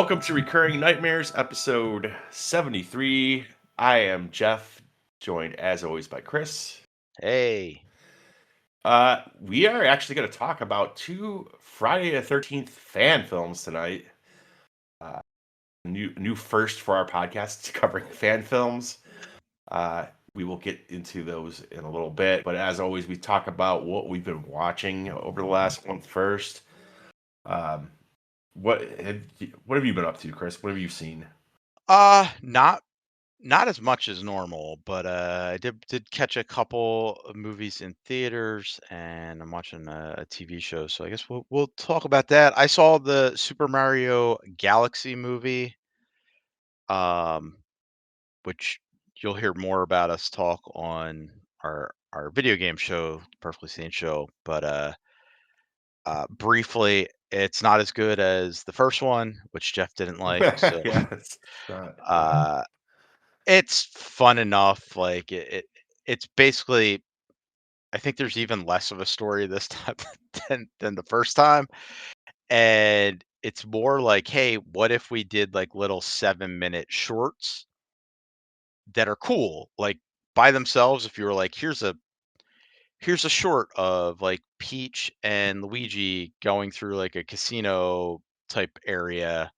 Welcome to Recurring Nightmares, episode 73. I am Jeff, joined as always by Chris. Hey. We are actually going to talk about two Friday the 13th fan films tonight. New first for our podcast, covering fan films. We will get into those in a little bit, but as always, we talk about what we've been watching over the last month first. What have you been up to, Chris? What have you seen? Not as much as normal, but I did catch a couple of movies in theaters, and I'm watching a TV show. So I guess we'll talk about that. I saw the Super Mario Galaxy movie, um, which you'll hear more about us talk on our video game show, Perfectly Sane Show. But briefly, it's not as good as the first one, which Jeff didn't like. So Yeah, it's not. uh, it's fun enough. Like it's basically. I think there's even less of a story this time than the first time, and it's more like, hey, what if we did like little 7-minute shorts that are cool, like by themselves? If you were like, here's a short of like Peach and Luigi going through like a casino type area,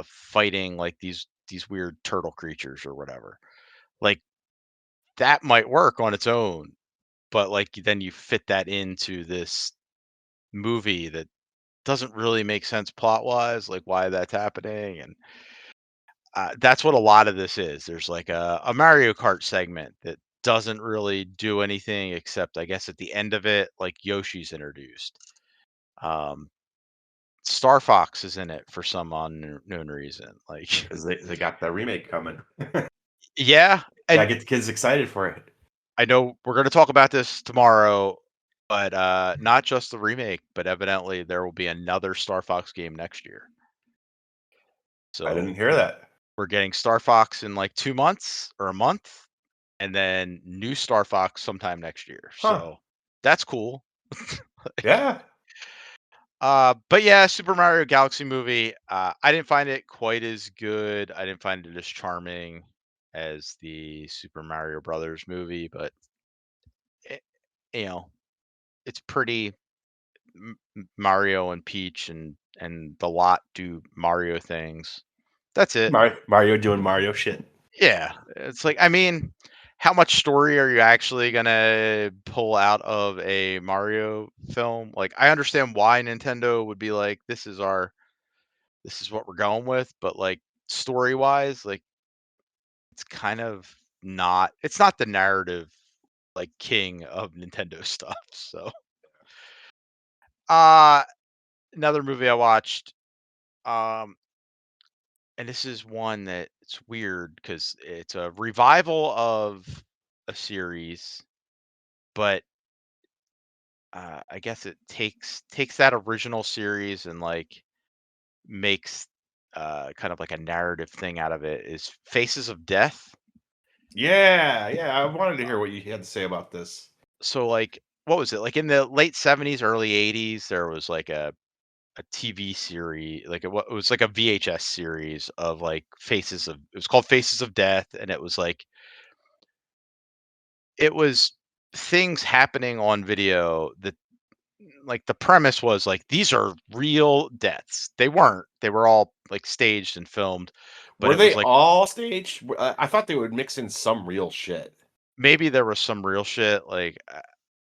fighting like these weird turtle creatures or whatever. Like that might work on its own, but like then you fit that into this movie that doesn't really make sense plot wise, like why that's happening. And that's what a lot of this is. There's like a Mario Kart segment that doesn't really do anything except, I guess, at the end of it, like Yoshi's introduced. um Star Fox is in it for some unknown reason, like Because they got the remake coming. yeah. Gotta And get the kids excited for it. I know we're going to talk about this tomorrow, but not just the remake, but evidently there will be another Star Fox game next year. I didn't So hear that. we're getting Star Fox in like 2 months or a month, and then new Star Fox sometime next year. Huh. So that's cool. Yeah. But yeah, Super Mario Galaxy movie. I didn't find it quite as good. I didn't find it as charming as the Super Mario Brothers movie, but it, you know, it's pretty. Mario and Peach and the lot do Mario things. That's it. Mario doing Mario shit. Yeah, it's like, I mean, how much story are you actually gonna pull out of a Mario film? Like, I understand why Nintendo would be like, this is what we're going with, but like story wise, like it's kind of not. It's not the narrative like king of Nintendo stuff. So, uh another movie I watched. Um, and this is one that it's weird because it's a revival of a series, but I guess it takes that original series and like makes kind of like a narrative thing out of it. Is Faces of Death. Yeah, yeah. I wanted to hear what you had to say about this. So like, what was it like in the late '70s, early '80s? There was like a TV series, like it was like a VHS series of like Faces of. It was called Faces of Death, and it was things happening on video that, like, the premise was like these are real deaths. They weren't. They were all like staged and filmed, but Were it was they like all staged? I thought they would mix in some real shit. maybe there was some real shit. Like,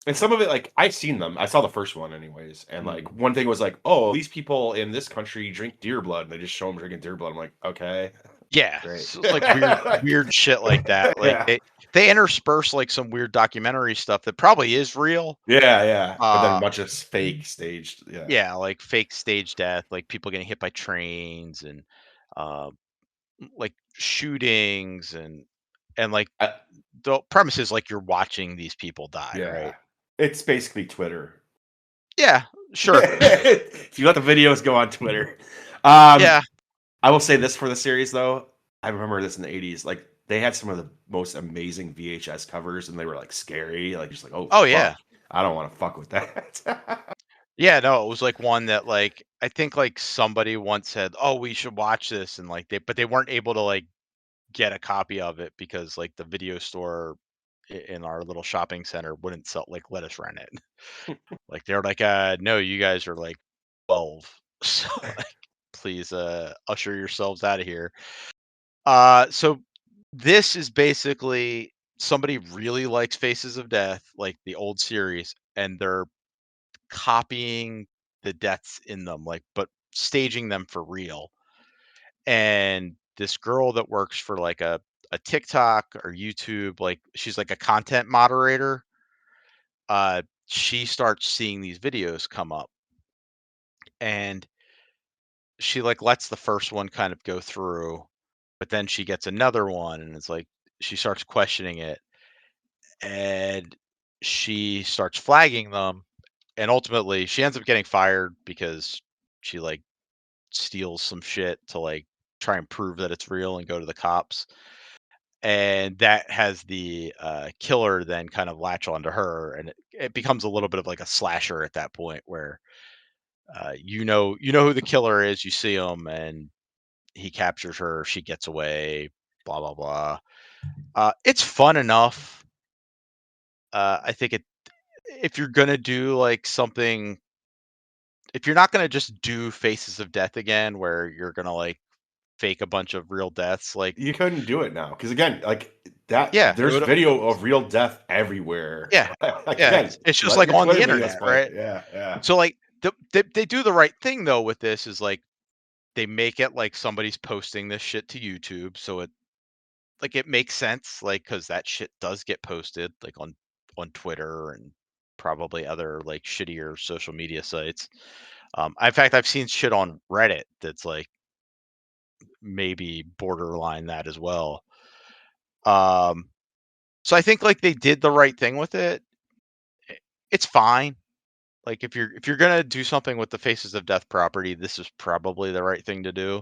And some of it, like, I've seen them. I saw the first one anyways. And, mm, like, one thing was like, oh, these people in this country drink deer blood. And they just show them drinking deer blood. I'm like, okay, yeah, great. so it's like weird shit like that. Like Yeah. they intersperse like some weird documentary stuff that probably is real. Yeah, yeah. But then a Uh, bunch of fake staged. Yeah. yeah, like fake stage death, like people getting hit by trains and uh, like shootings and like I, the premise is like you're watching these people die, yeah. right? It's basically Twitter. Yeah, sure. If you let the videos go on Twitter. Um, Yeah. I will say this for the series though. I remember this in the 80s. Like they had some of the most amazing VHS covers and they were like scary. Like just like, oh Oh fuck. yeah. I don't want to fuck with that. Yeah, no, it was like one that like I think like somebody once said, "Oh, we should watch this," and like they weren't able to like get a copy of it because like the video store in our little shopping center wouldn't sell like let us rent it. Like they're like, no, you guys are like 12, so like please usher yourselves out of here." So this is basically somebody really likes Faces of Death, like the old series, and they're copying the deaths in them, like, but staging them for real. And this girl that works for like a TikTok or YouTube, like she's like a content moderator. She starts seeing these videos come up, and she like lets the first one kind of go through, but then she gets another one, and it's like she starts questioning it, and she starts flagging them, and ultimately she ends up getting fired because she like steals some shit to like try and prove that it's real and go to the cops. And that has the killer then kind of latch onto her, and it becomes a little bit of like a slasher at that point where you know who the killer is, you see him, and he captures her, she gets away, blah blah blah. It's fun enough. I think it if you're gonna do like something, if you're not gonna just do Faces of Death again, where you're gonna like fake a bunch of real deaths, like You couldn't do it now because again, like that, yeah, it there's would video of real death everywhere. yeah, Like yeah, again, it's just let like your on the Twitter videos internet, play. right? Yeah, yeah. So like they do the right thing though with this is like they make it like somebody's posting this shit to YouTube, so it makes sense, like because that shit does get posted like on Twitter and probably other like shittier social media sites. In fact, I've seen shit on Reddit that's like maybe borderline that as well. Um, so I think like they did the right thing with it. I- It's fine. Like if you're gonna do something with the Faces of Death property, this is probably the right thing to do.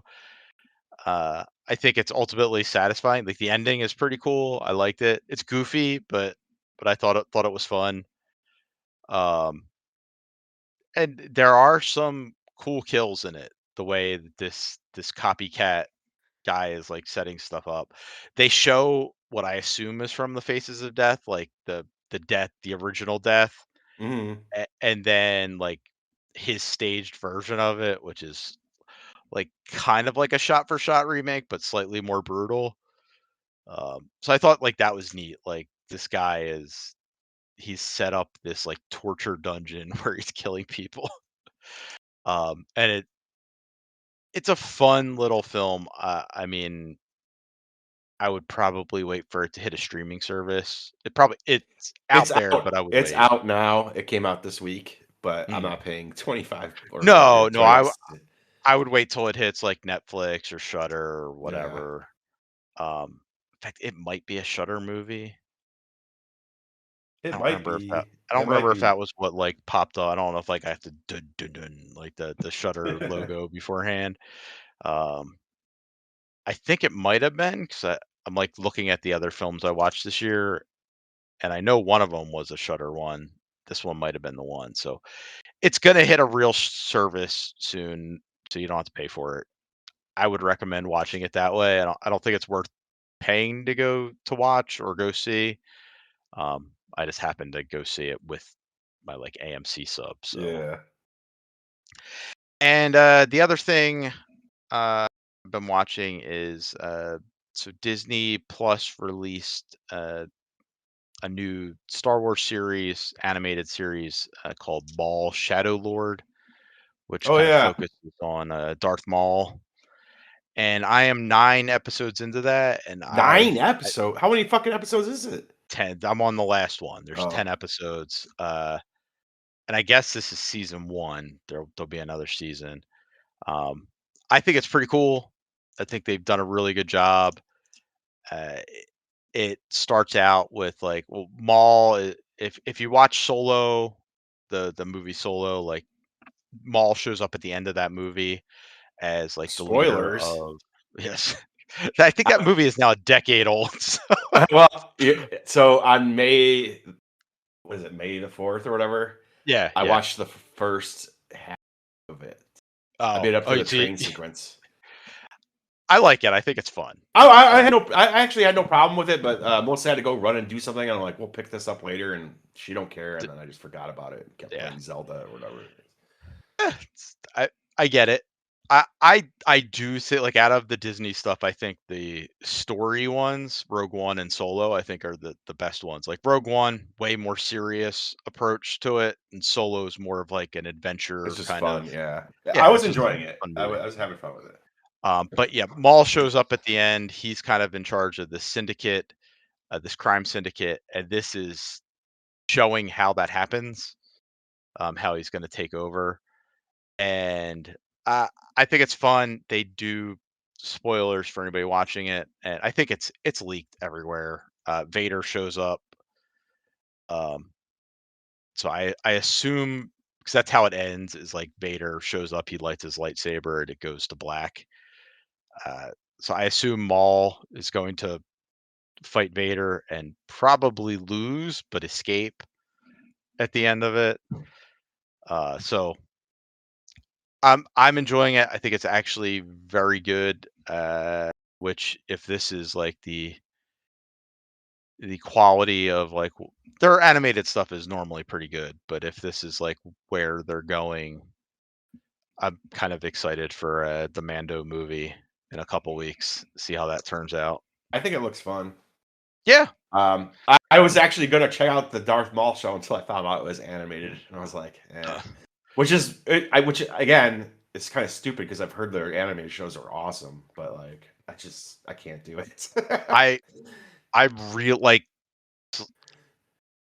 I think it's ultimately satisfying. Like the ending is pretty cool. I liked it. It's goofy, but I thought it was fun. Um, and there are some cool kills in it. The way that this copycat guy is like setting stuff up. They show what I assume is from the Faces of Death, like the original death, Mhm. and then like his staged version of it, which is like kind of like a shot for shot remake, but slightly more brutal. So I thought like that was neat. Like this guy he's set up this like torture dungeon where he's killing people. And it's a fun little film. I mean, I would probably wait for it to hit a streaming service. It's It's out there, out. but I would It's wait. out now. It came out this week, but I'm Mhm. not paying 25 or whatever No, it's no, what it is. I would wait till it hits like Netflix or Shutter or Yeah. whatever. In fact, it might be a Shutter movie. It might be. I don't It might remember if be. that was what, like, popped up. I don't know if, like, I have to dun dun dun, like, the Shutter logo beforehand. Um, I think it might have been 'cause I'm, like, looking at the other films I watched this year, and I know one of them was a Shutter one. This one might have been the one, so it's gonna hit a real service soon, so you don't have to pay for it. I would recommend watching it that way. I don't think it's worth paying to go to watch or go see. I just happened to go see it with my like AMC sub. So, Yeah. and the other thing I've been watching is so Disney Plus released a new Star Wars series, animated series called Maul Shadow Lord, which Oh, kind of yeah. focuses on Darth Maul. And I am 9 episodes into that, and 9 episode how many fucking episodes is it? 10. I'm on the last one. There's Oh, 10 episodes. And I guess this is season one. There'll be another season. Um, I think it's pretty cool. I think they've done a really good job. It starts out with like, well, Maul. If you watch Solo, the movie Solo, like Maul shows up at the end of that movie as like the leader spoilers. of yes. I think that I movie is now a decade old. So, well, so on May was it May the 4th or whatever? Yeah, I yeah. watched the first half of it. I Oh, made up oh, to you the see, train sequence. I like it. I think it's fun. Oh, I Uh, had no. I actually had no problem with it, but Melissa had to go run and do something, and I'm like, "We'll pick this up later," and she don't care, and d- then I just forgot about it and kept yeah. playing Zelda or whatever. I get it. I do say, like, out of the Disney stuff, I think the story ones, Rogue One and Solo, I think are the best ones. Like Rogue One, way more serious approach to it, and Solo is more of like an It's adventure just kind of. fun, yeah. I Yeah, was it's just a enjoying it. fun I movie. was having fun with it. But yeah, Maul shows up at the end. He's kind of in charge of the syndicate, this crime syndicate, and this is showing how that happens, how he's going to take over. And uh, I think it's fun. They do spoilers for anybody watching it, and I think it's leaked everywhere. Vader shows up, um, so I assume because that's how it ends is like Vader shows up, he lights his lightsaber, and it goes to black. Uh, so I assume Maul is going to fight Vader and probably lose, but escape at the end of it. So I'm enjoying it. I think it's actually very good. Which if this is like the quality of like their animated stuff is normally pretty good, but if this is like where they're going, I'm kind of excited for the Mando movie in a couple weeks. See how that turns out. I think it looks fun. Yeah. I was actually gonna check out the Darth Maul show until I found out it was animated, and I was like, eh. Uh, Which again, it's kind of stupid because I've heard their animated shows are awesome, but like, I can't do it. I I real like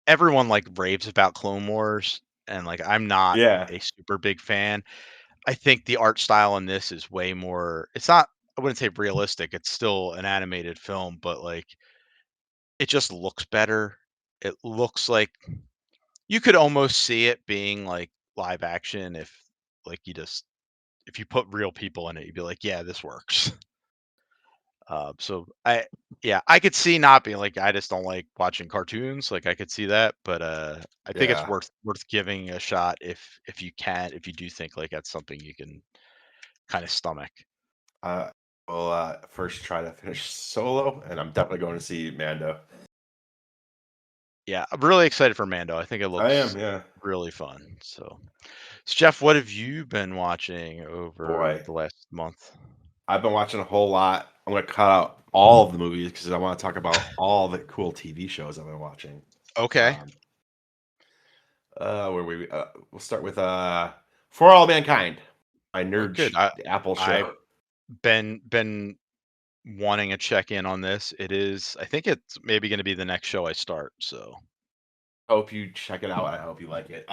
everyone like raves about Clone Wars, and like I'm not Yeah, a super big fan. I think the art style in this is way more. It's not. I wouldn't say realistic. It's still an animated film, but like it just looks better. It looks like you could almost see it being like live action if like you just if you put real people in it, you'd be like, yeah, this works. So yeah, I could see not being like I just don't like watching cartoons. Like I could see that, but I think it's yeah. worth giving a shot if you can if you do think like that's something you can kind of stomach. Uh, we'll first try to finish Solo, and I'm definitely going to see Mando. Yeah, I'm really excited for Mando. I think it I looks am, yeah. really fun. So Jeff, what have you been watching over Boy, the last month? I've been watching a whole lot. I'm gonna cut out all of the movies because I want to talk about all the cool TV shows I've been watching. Okay. Um, we'll start with For All Mankind, my Oh, good. Apple I've show. been wanting to check in on this. It is. I think it's maybe going to be the next show I start. So Hope you check it out. I hope you like it.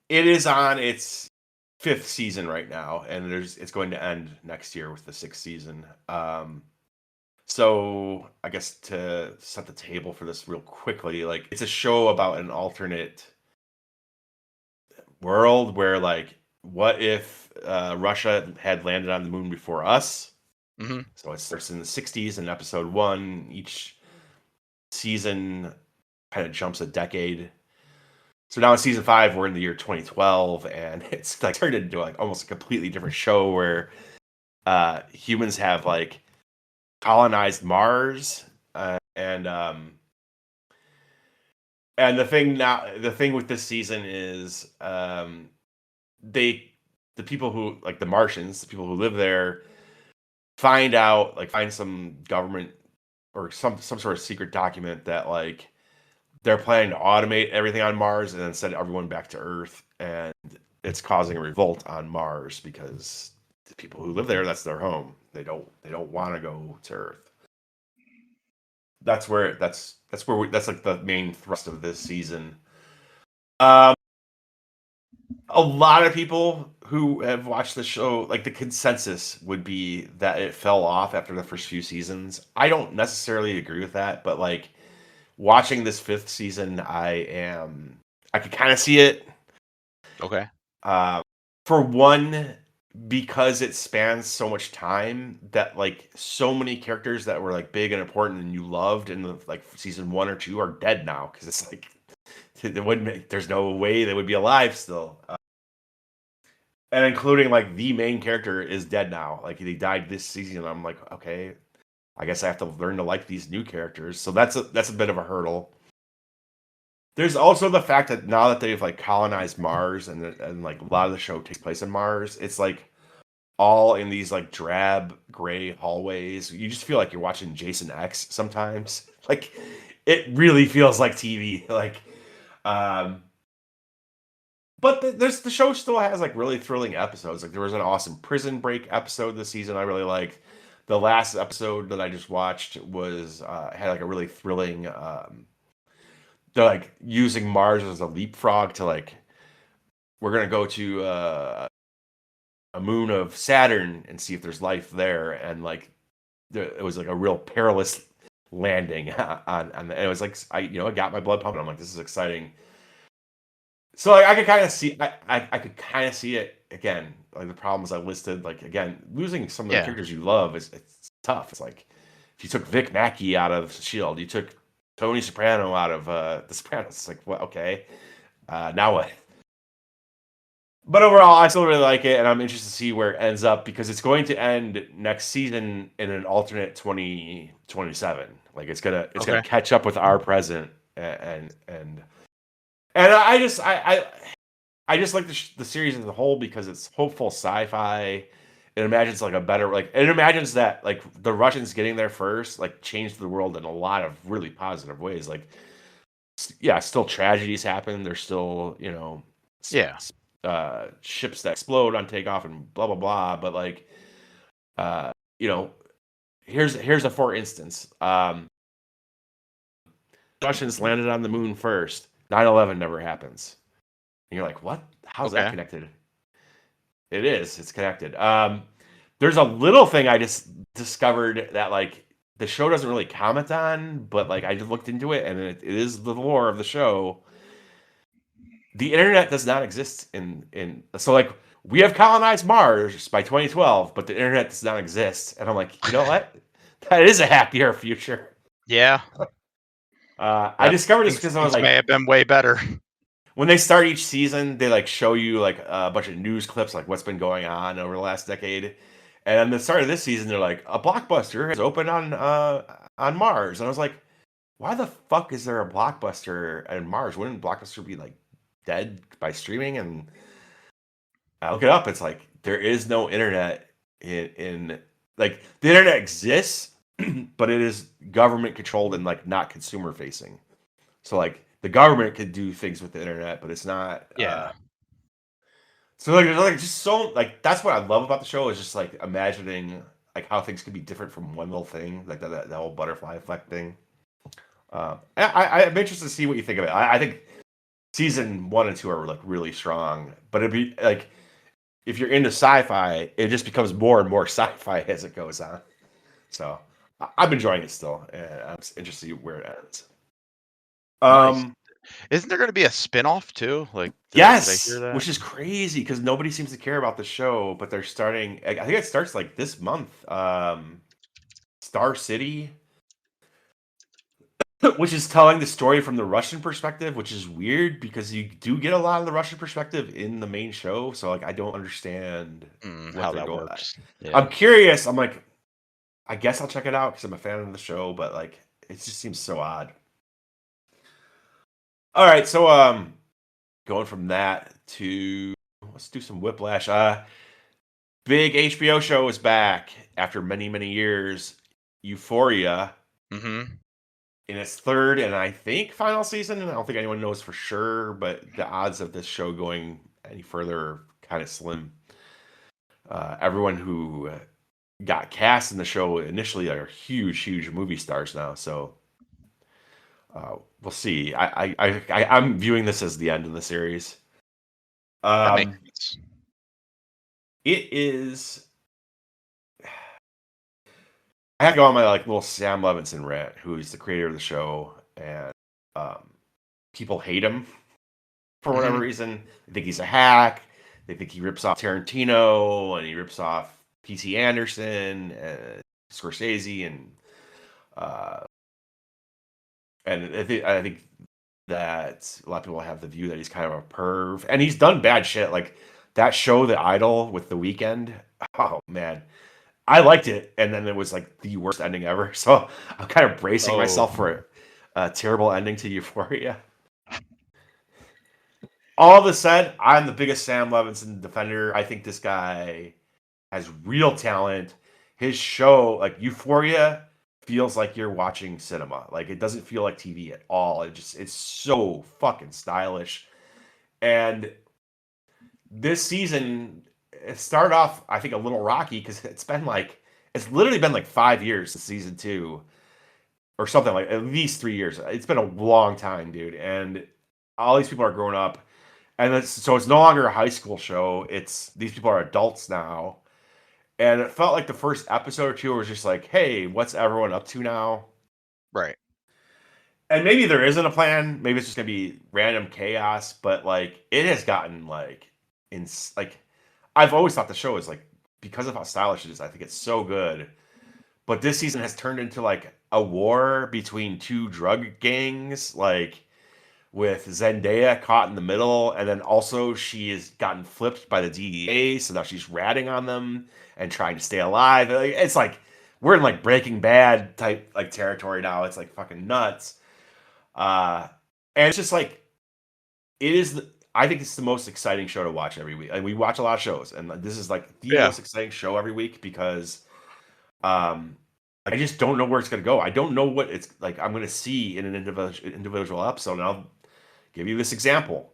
It is on its fifth season right now, and it's going to end next year with the sixth season. So I guess to set the table for this real quickly, like it's a show about an alternate world where like what if Russia had landed on the moon before us? hmm So it starts in the 60s in episode 1. Each season kind of jumps a decade. So now in season 5 we're in the year 2012, and it's like turned into like almost a completely different show where humans have like colonized Mars, and the thing with this season is they the people who like the Martians, the people who live there, find some government or some sort of secret document that like they're planning to automate everything on Mars and then send everyone back to Earth, and it's causing a revolt on Mars because the people who live there, that's their home. They don't want to go to Earth. That's like the main thrust of this season. Um, a lot of people who have watched the show, like the consensus would be that it fell off after the first few seasons. I don't necessarily agree with that, but like watching this fifth season, I could kind of see it. okay. Uh, for one, because it spans so much time that like so many characters that were like big and important and you loved in the like season 1 or 2 are dead now because it's like It wouldn't make, there's no way they would be alive still. And including like the main character is dead now. Like he died this season. I'm like, okay, I guess I have to learn to like these new characters. So that's a bit of a hurdle. There's also the fact that now that they've like colonized Mars and like a lot of the show takes place in Mars, it's like all in these like drab gray hallways. You just feel like you're watching Jason X sometimes. Like it really feels like TV. Like um but the show still has like really thrilling episodes. Like there was an awesome Prison Break episode this season I really liked. The last episode that I just watched was had like a really thrilling they're like using Mars as a leapfrog to like we're gonna go to a moon of Saturn and see if there's life there, and like it was like a real perilous landing on it was like it got my blood pumping. I'm like, this is exciting. So like, I could kind of see I could kind of see it again. Like the problems I listed, like again, losing some of the Yeah. characters you love it's tough. It's like if you took Vic Mackey out of Shield, you took Tony Soprano out of The Sopranos. It's like, what? Okay, now what? But overall, I still really like it, and I'm interested to see where it ends up because it's going to end next season in an alternate 2027. Like it's gonna Okay. catch up with our present, and I just like the series as a whole because it's hopeful sci-fi. It imagines like a better it imagines that like the Russians getting there first like changed the world in a lot of really positive ways. Like yeah, still tragedies happen. There's still Yeah. ships that explode on takeoff and blah blah blah. But like uh, you know, here's a for instance. Russians landed on the moon first. 9/11 never happens. And you're like, what? How's that Okay. connected? It is. It's connected. There's a little thing I just discovered that like the show doesn't really comment on, but like I just looked into it and it is the lore of the show. The internet does not exist in so like we have colonized Mars by 2012, but the internet does not exist. And I'm like, you know what? That is a happier future. Yeah. I discovered this because I was Things may like, have been way better. when they start each season, they like show you like a bunch of news clips, like what's been going on over the last decade. And at the start of this season, they're like, a Blockbuster has opened on Mars, and I was like, why the fuck is there a Blockbuster on Mars? Wouldn't Blockbuster be like dead by streaming? And I look it up. It's like there is no internet in like the internet exists, but it is government controlled and like not consumer facing. So like the government could do things with the internet, but it's not. Yeah. So like, there's like just so like that's what I love about the show is just like imagining like how things could be different from one little thing, like that whole butterfly effect thing. I'm interested to see what you think of it. I think season 1 and 2 are like really strong, but it'd be like if you're into sci-fi, it just becomes more and more sci-fi as it goes on. So I'm enjoying it still, and I'm interested to see where it ends. Nice. Isn't there going to be a spin-off too? Like, did I hear Yes, that? which is crazy because nobody seems to care about the show, but they're starting. I think it starts like this month. Star City, which is telling the story from the Russian perspective, which is weird because you do get a lot of the Russian perspective in the main show. So like, I don't understand what How they're that going. works. I'm Yeah. curious. I'm like, I guess I'll check it out because I'm a fan of the show, but like, it just seems so odd. All right, so going from that to let's do some Whiplash. Big HBO show is back after many, many years. Euphoria Mm-hmm. in its third and I think final season. And I don't think anyone knows for sure, but the odds of this show going any further are kind of slim. Everyone who got cast in the show initially are huge, huge movie stars now. So we'll see. I'm viewing this as the end of the series. That makes sense. It is. I have to go on my like little Sam Levinson rant, who's the creator of the show, and people hate him for whatever Mhm. reason. They think he's a hack. They think he rips off Tarantino and he rips off P.T. Anderson and Scorsese uh, and I think that a lot of people have the view that he's kind of a perv, and he's done bad shit. Like that show, The Idol with The Weeknd. Oh man, I liked it, and then it was like the worst ending ever. So I'm kind of bracing Oh, myself for a terrible ending to Euphoria. All of this said, I'm the biggest Sam Levinson defender. I think this guy has real talent. His show, like Euphoria, feels like you're watching cinema. Like it doesn't feel like TV at all. It's so fucking stylish. And this season it started off, I think, a little rocky because it's literally been like 5 years since season two or something, like at least 3 years. It's been a long time, dude. And all these people are growing up. And so it's no longer a high school show. It's these people are adults now. And it felt like the first episode or two was just like, hey, what's everyone up to now? right. And maybe there isn't a plan. Maybe it's just gonna be random chaos. But like, it has gotten like, in like, I've always thought the show is like because of how stylish it is. I think it's so good. But this season has turned into like a war between two drug gangs, like with Zendaya caught in the middle, and then also she has gotten flipped by the DEA, so now she's ratting on them and trying to stay alive. It's like we're in like Breaking Bad type like territory now. It's like fucking nuts. And it's just like it is. I think it's the most exciting show to watch every week. Like we watch a lot of shows, and this is like the Yeah. most exciting show every week because um, I just don't know where it's gonna go. I don't know what it's like. I'm gonna see in an individual episode, and I'll give you this example.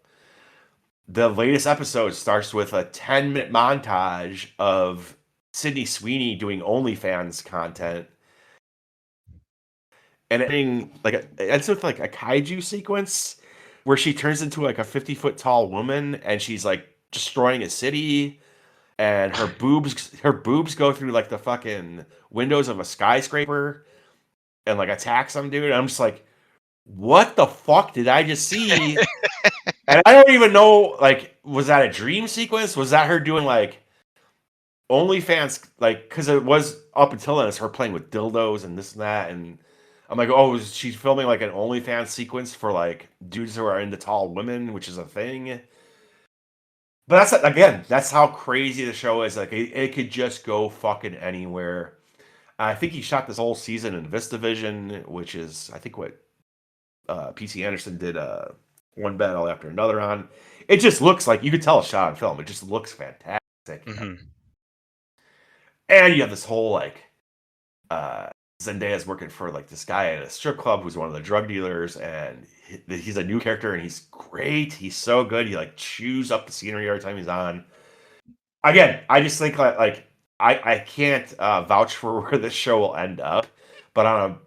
The latest episode starts with a 10-minute montage of Sydney Sweeney doing OnlyFans content, and it ends with like a kaiju sequence where she turns into like a 50-foot tall woman, and she's like destroying a city, and her boobs go through like the fucking windows of a skyscraper and like attack some dude. And I'm just like, what the fuck did I just see? And I don't even know, like, was that a dream sequence? Was that her doing like OnlyFans? Like, because it was up until then, it's her playing with dildos and this and that. And I'm like, oh, is she filming like an OnlyFans sequence for like dudes who are into tall women, which is a thing? But that's how crazy the show is. Like, it could just go fucking anywhere. I think he shot this whole season in VistaVision, which is, I think, what PC Anderson did one battle after another on. It just looks like you could tell it's shot on film. It just looks fantastic. Hmm. And you have this whole like Zendaya's working for like this guy at a strip club who's one of the drug dealers, and he's a new character and he's great. He's so good. He like chews up the scenery every time he's on. Again, I just think like I can't vouch for where this show will end up, but on a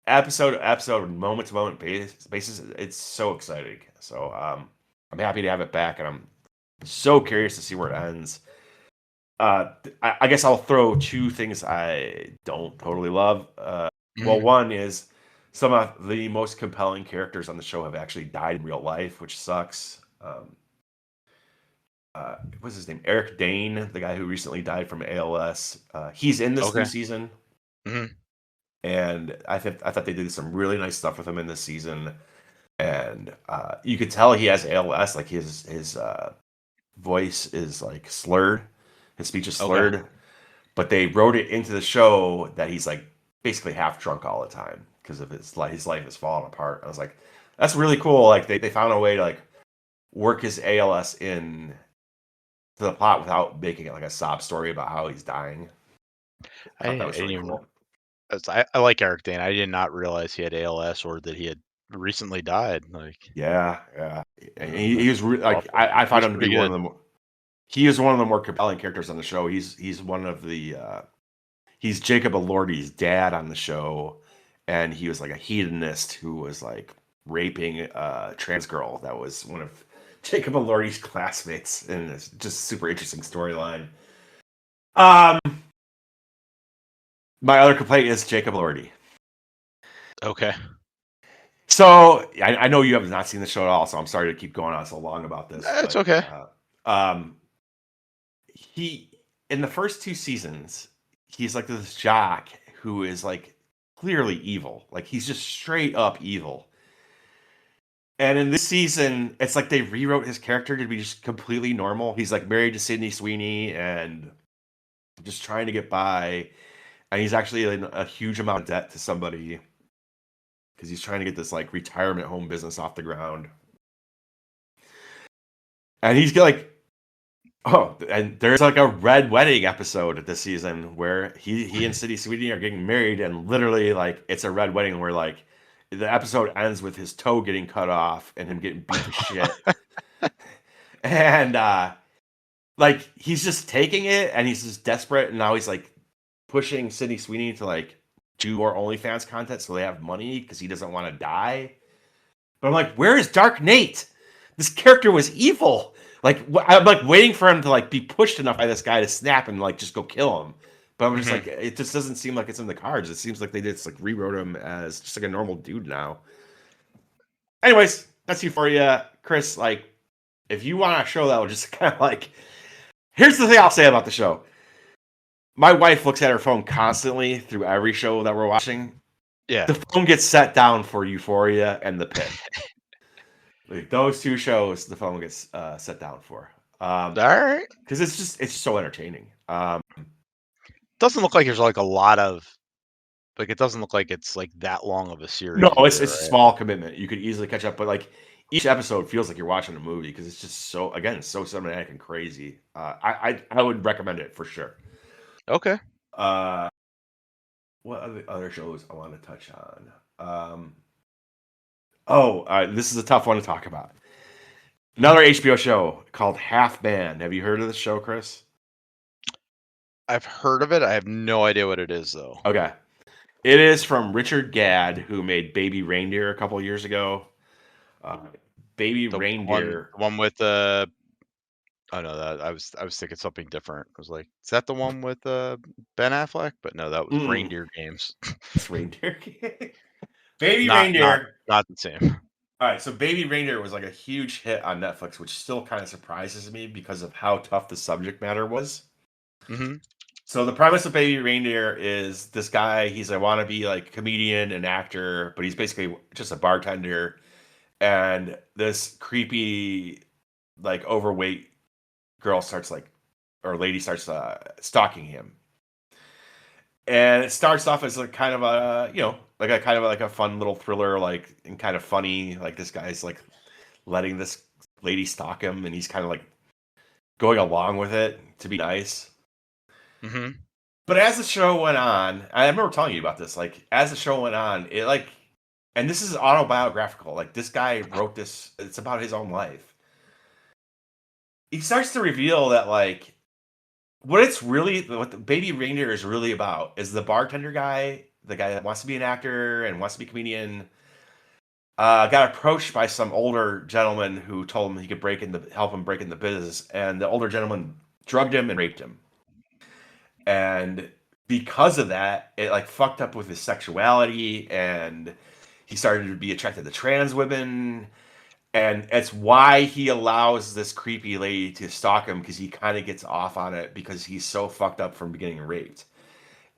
episode to episode, moment to moment basis, it's so exciting. So I'm happy to have it back, and I'm so curious to see where it ends. I guess I'll throw two things I don't totally love. Well, Hmm. one is some of the most compelling characters on the show have actually died in real life, which sucks. What's his name? Eric Dane, the guy who recently died from ALS. He's in this new Okay. season, Hmm. and I thought they did some really nice stuff with him in this season. And you could tell he has ALS. Like his voice is like slurred, his speech is Okay. slurred. But they wrote it into the show that he's like basically half drunk all the time because of his life is falling apart. I was like, that's really cool. Like they found a way to like work his ALS in to the plot without making it like a sob story about how he's dying. I I thought that didn't, I was didn't really even. cool. I like Eric Dane. I did not realize he had ALS or that he had recently died. Like, Yeah, yeah. And uh, he was like awful. I He found was him to be pretty one of good. the he is one of the more compelling characters on the show. He's one of the he's Jacob Elordi's dad on the show, and he was like a hedonist who was like raping a trans girl that was one of Jacob Elordi's classmates, and it's just super interesting storyline. Um, my other complaint is Jacob Elordi. Okay. So I know you have not seen the show at all, so I'm sorry to keep going on so long about this, It's but okay. um, he in the first two seasons, he's like this jock who is like clearly evil. Like he's just straight up evil. And in this season, it's like they rewrote his character to be just completely normal. He's like married to Sydney Sweeney and just trying to get by. And he's actually in a huge amount of debt to somebody because he's trying to get this like retirement home business off the ground. And he's like, oh, and there's like a red wedding episode this season where he and Sydney Sweeney are getting married, and literally like it's a red wedding where like the episode ends with his toe getting cut off and him getting beat to shit. And like he's just taking it and he's just desperate, and now he's like pushing Sydney Sweeney to like do more OnlyFans content so they have money because he doesn't want to die. But I'm like, where is Dark Nate? This character was evil. Like I'm like waiting for him to like be pushed enough by this guy to snap and like just go kill him. But I'm just like, it just doesn't seem like it's in the cards. It seems like they just like rewrote him as just like a normal dude now. Anyways, that's Euphoria, Chris. Like, if you want a show that will just kind of like, here's the thing I'll say about the show. My wife looks at her phone constantly through every show that we're watching. Yeah. The phone gets set down for Euphoria and The Pit. Like those two shows, the phone gets set down for. All right. Because it's just so entertaining. Doesn't look like there's like a lot of like it doesn't look like it's like that long of a series. No, it's either, a small commitment. You could easily catch up, but like each episode feels like you're watching a movie because it's just so it's so cinematic and crazy. I would recommend it for sure. Okay. What other shows I want to touch on? This is a tough one to talk about. Another HBO show called Half Man. Have you heard of this show, Chris? I've heard of it. I have no idea what it is though. Okay. It is from Richard Gadd, who made Baby Reindeer a couple years ago. Baby Reindeer. One with the. Oh no, that I was thinking something different. I was like, is that the one with Ben Affleck? But no, that was Reindeer Games. It's Reindeer. Baby Reindeer. Not the same. All right, so Baby Reindeer was like a huge hit on Netflix, which still kind of surprises me because of how tough the subject matter was. Mm-hmm. So the premise of Baby Reindeer is this guy, he's a wannabe like comedian and actor, but he's basically just a bartender. And this creepy, like overweight girl starts like, or lady starts stalking him. And it starts off as like kind of a, like a kind of like a fun little thriller, like and kind of funny. Like this guy's like letting this lady stalk him, and he's kind of like going along with it to be nice. Mm-hmm. But as the show went on, I remember telling you about this. Like as the show went on, it like, and this is autobiographical. Like this guy wrote this. It's about his own life. He starts to reveal that like what the Baby Reindeer is really about is the bartender guy, the guy that wants to be an actor and wants to be a comedian, got approached by some older gentleman who told him he could help him break in the business, and the older gentleman drugged him and raped him. And because of that, it like fucked up with his sexuality, and he started to be attracted to trans women. And it's why he allows this creepy lady to stalk him, because he kind of gets off on it because he's so fucked up from getting raped.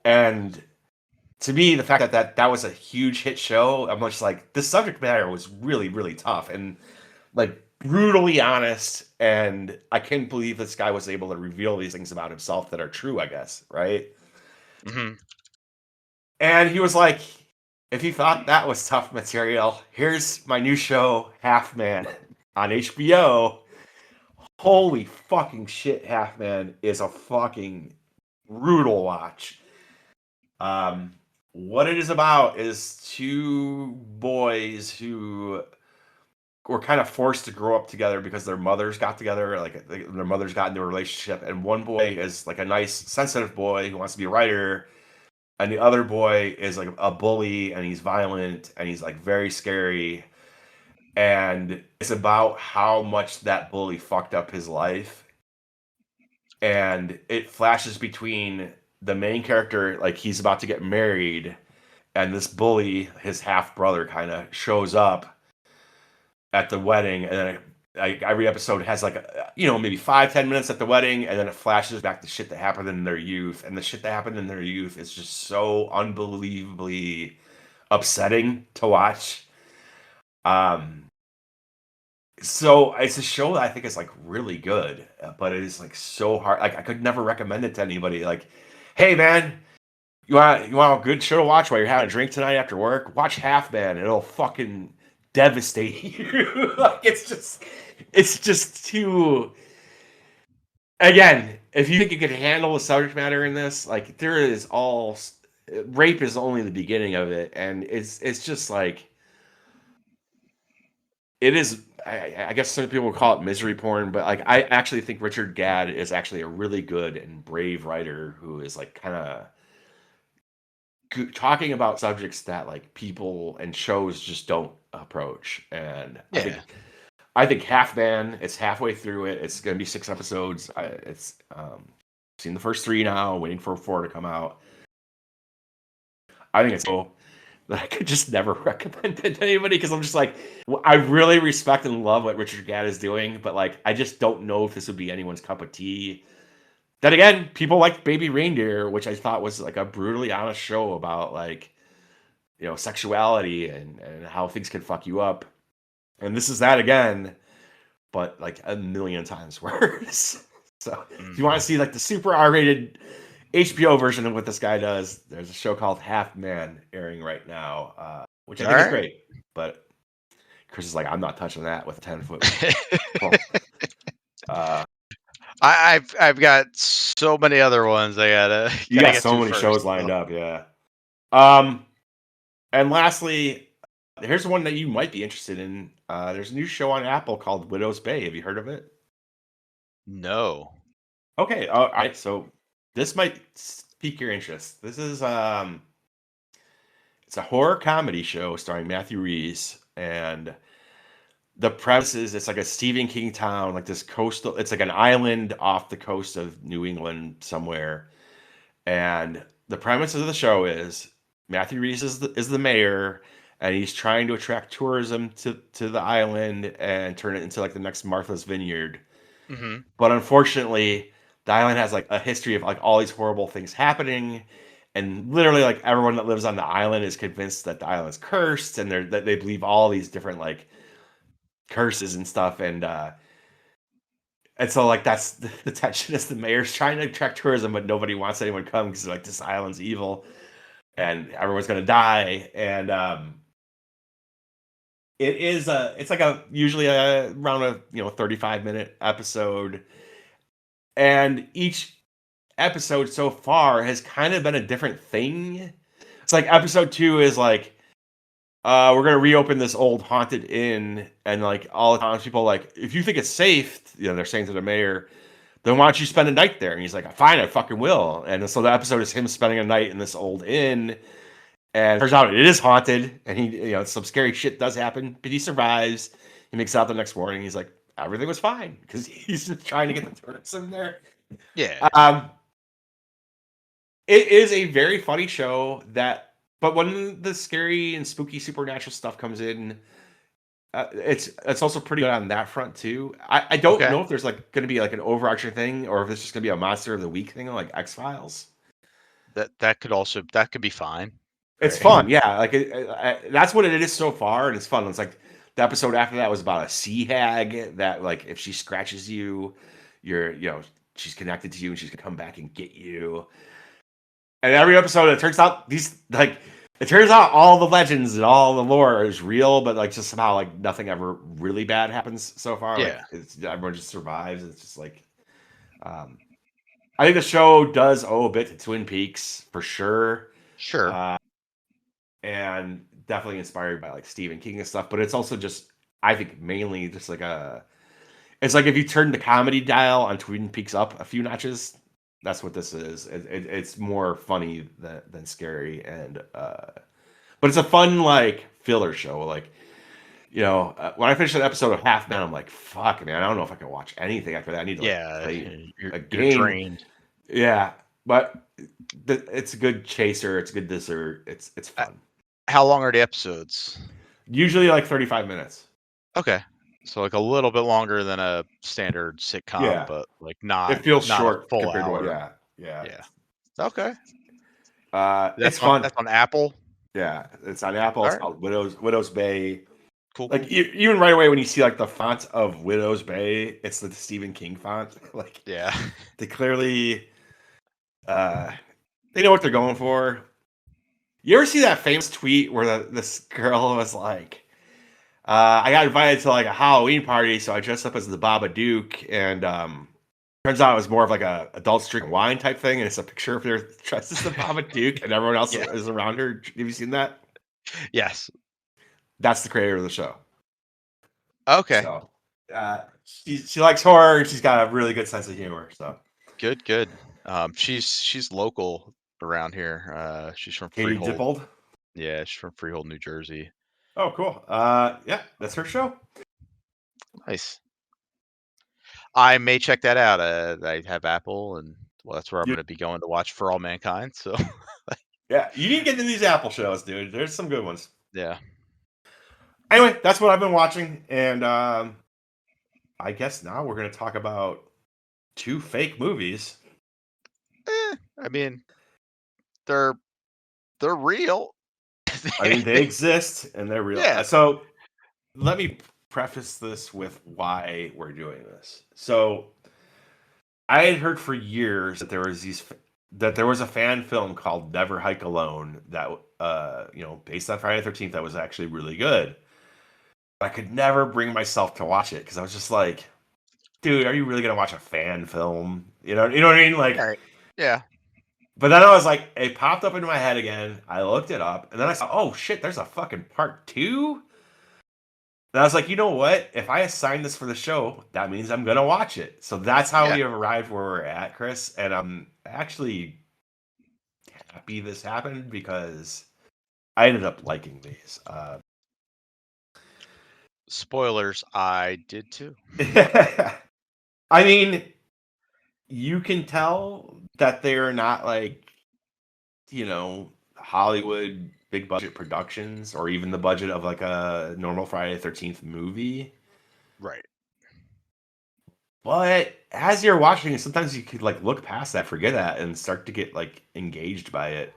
And to me, the fact that was a huge hit show, I'm just like, the subject matter was really, really tough and like brutally honest. And I couldn't believe this guy was able to reveal these things about himself that are true, I guess, right? Mm-hmm. And he was like, if you thought that was tough material, here's my new show, Half Man, on HBO. Holy fucking shit, Half Man is a fucking brutal watch. What it is about is two boys who were kind of forced to grow up together because their mothers got together, like their mothers got into a relationship, and one boy is like a nice, sensitive boy who wants to be a writer. And the other boy is like a bully, and he's violent, and he's like very scary. And it's about how much that bully fucked up his life. And it flashes between the main character, like he's about to get married, and this bully, his half brother, kind of shows up at the wedding. And then every episode has like, maybe 5-10 minutes at the wedding, and then it flashes back to shit that happened in their youth. And the shit that happened in their youth is just so unbelievably upsetting to watch. So it's a show that I think is like really good, but it is like so hard. Like I could never recommend it to anybody. Like, hey man, you want a good show to watch while you're having a drink tonight after work? Watch Half Man. It'll fucking devastate you. Like it's just too. Again, if you think you can handle the subject matter in this, like there is all rape is only the beginning of it, and it's just like it is. I guess some people would call it misery porn, but like I actually think Richard Gadd is actually a really good and brave writer who is like kind of talking about subjects that like people and shows just don't approach. And Yeah. I think Half Man, it's halfway through it. It's going to be 6 episodes. It's seen the first 3 now, waiting for 4 to come out. I think it's cool that I could just never recommend it to anybody because I'm just like, I really respect and love what Richard Gadd is doing, but like, I just don't know if this would be anyone's cup of tea. Then again, people like Baby Reindeer, which I thought was like a brutally honest show about like, sexuality and how things can fuck you up. And this is that again, but like a million times worse. So if you want to see like the super R-rated HBO version of what this guy does, there's a show called Half Man airing right now, which I think is great. But Chris is like, I'm not touching that with a 10-foot pole. I've got so many other ones I gotta You got get so to many first, shows lined so. up, yeah. And lastly, here's one that you might be interested in. There's a new show on Apple called Widow's Bay. Have you heard of it? No. Okay, all right. So this might pique your interest. This is it's a horror comedy show starring Matthew Reese, and the premise is it's like a Stephen King town, like this coastal. It's like an island off the coast of New England somewhere, and the premise of the show is Matthew Reese is the mayor, and he's trying to attract tourism to the island and turn it into like the next Martha's Vineyard. Hmm. But unfortunately, the island has like a history of like all these horrible things happening, and literally like everyone that lives on the island is convinced that the island's cursed, and that they believe all these different like curses and stuff, and so like that's the tension is the mayor's trying to attract tourism, but nobody wants anyone to come because like this island's evil and everyone's gonna die. And it's like a usually around a 35-minute episode, and each episode so far has kind of been a different thing. It's like episode 2 is like, we're gonna reopen this old haunted inn, and like all the townspeople like, if you think it's safe, they're saying to the mayor, then why don't you spend a night there? And he's like, fine, I fucking will. And so the episode is him spending a night in this old inn, and it turns out it is haunted, and he, some scary shit does happen, but he survives. He makes it out the next morning. He's like, everything was fine because he's just trying to get the tourism there. Yeah. It is a very funny show but when the scary and spooky supernatural stuff comes in, it's also pretty good on that front too. I don't Okay. know if there's like going to be like an overarching thing, or if it's just going to be a monster of the week thing like X-Files. That could be fine. It's Right. fun, yeah. Like that's what it is so far, and it's fun. It's like the episode after that was about a sea hag that like if she scratches you, she's connected to you and she's gonna come back and get you. And every episode, it turns out all the legends and all the lore is real, but like just somehow like nothing ever really bad happens so far. Yeah. Like everyone just survives. It's just like, I think the show does owe a bit to Twin Peaks for sure. Sure. And definitely inspired by like Stephen King and stuff, but it's also just, I think mainly just like it's like if you turn the comedy dial on Twin Peaks up a few notches, that's what this is. It's more funny than scary, and but it's a fun like filler show. Like when I finished an episode of Half Man, I'm like, fuck, man, I don't know if I can watch anything after that. I need to like play you're a you're game. drained. Yeah, but it's a good chaser. It's a good dessert. It's fun. How long are the episodes? Usually like 35 minutes. Okay. So like a little bit longer than a standard sitcom, Yeah. but like It not feels not a short full compared to what, hour. yeah. Yeah. Okay. It's fun. That's on Apple. Yeah, it's on Apple. It's Alright. called Widow's Bay. Cool. Like even right away when you see like the font of Widow's Bay, it's the Stephen King font. Like Yeah. they clearly uh they know what they're going for. You ever see that famous tweet where this girl was like, I got invited to like a Halloween party, so I dressed up as the Babadook, and turns out it was more of like a adults drinking wine type thing, and it's a picture of her dressed as the Babadook, and everyone else Yeah. is around her. Have you seen that? Yes. That's the creator of the show. Okay. So she likes horror, and she's got a really good sense of humor. So Good. Good. She's local around here. She's from Katie Freehold. Dippold. Yeah, she's from Freehold, New Jersey. Oh, cool. Yeah, that's her show. Nice. I may check that out. I have Apple, and well, that's where I'm You, going to be going to watch For All Mankind. So yeah, you need to get into these Apple shows, dude. There's some good ones. yeah. Anyway, that's what I've been watching, and I guess now we're going to talk about two fake movies. I mean, they're real. I mean, they exist and they're real. Yeah. So let me preface this with why we're doing this. So I had heard for years that there was a fan film called Never Hike Alone that based on Friday the 13th that was actually really good. But I could never bring myself to watch it because I was just like, dude, are you really gonna watch a fan film? You know what I mean? Like, Right. Yeah. but then I was like, it popped up into my head again. I looked it up, and then I saw, oh shit, there's a fucking part 2. And I was like, you know what? If I assign this for the show, that means I'm gonna watch it. So that's how Yeah. we have arrived where we're at, Chris. And I'm actually happy this happened because I ended up liking these. Spoilers, I did too. I mean, you can tell that they're not like, Hollywood big budget productions or even the budget of like a normal Friday the 13th movie. Right. But as you're watching it, sometimes you could like look past that, forget that, and start to get like engaged by it.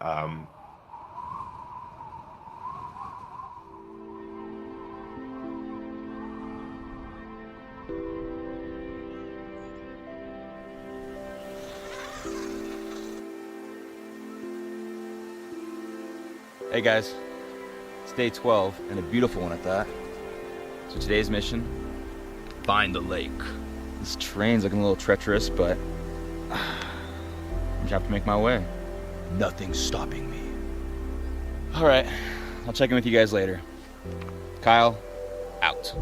Hey guys, it's day 12 and a beautiful one at that. So today's mission, find the lake. This train's looking a little treacherous, but I just have to make my way. Nothing's stopping me. All right, I'll check in with you guys later. Kyle, out.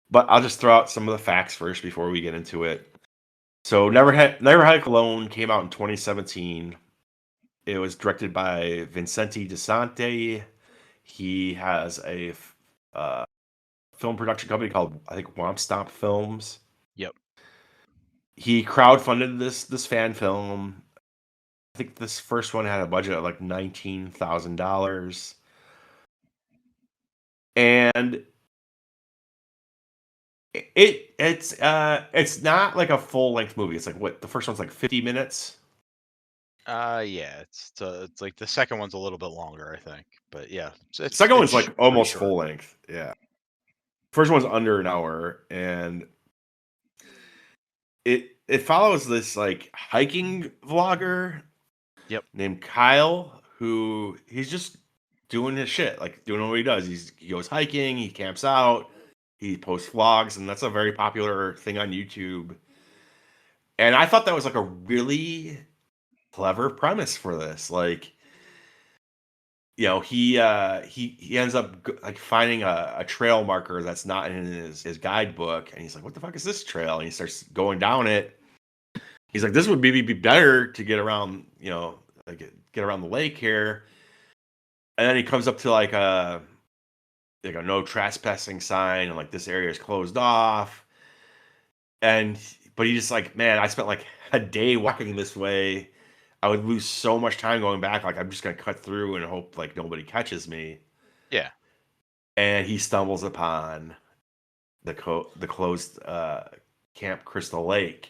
But I'll just throw out some of the facts first before we get into it. So Never Hike Alone came out in 2017. It was directed by Vincente DeSante. He has a film production company called, I think, Womp Stomp Films. Yep. He crowdfunded this fan film. I think this first one had a budget of like $19,000. And it's not like a full length movie. It's like what the first one's like 50 minutes. Yeah, it's like the second one's a little bit longer, I think. But yeah, The second one's it's like pretty almost short. full length. Yeah. First one's under an hour, and it follows this like hiking vlogger Yep. named Kyle, who he's just doing his shit, like doing what he does. He goes hiking, he camps out, he posts vlogs, and that's a very popular thing on YouTube. And I thought that was like a really clever premise for this. Like, you know, he ends up like finding a trail marker that's not in his guidebook, and he's like, "What the fuck is this trail?" And he starts going down it. He's like, "This would maybe be better to get around, you know, like get around the lake here." And then he comes up to like a no trespassing sign, and like this area is closed off. And but he just like, man, I spent like a day walking this way. I would lose so much time going back. Like, I'm just gonna cut through and hope like nobody catches me. Yeah. And he stumbles upon the closed Camp Crystal Lake.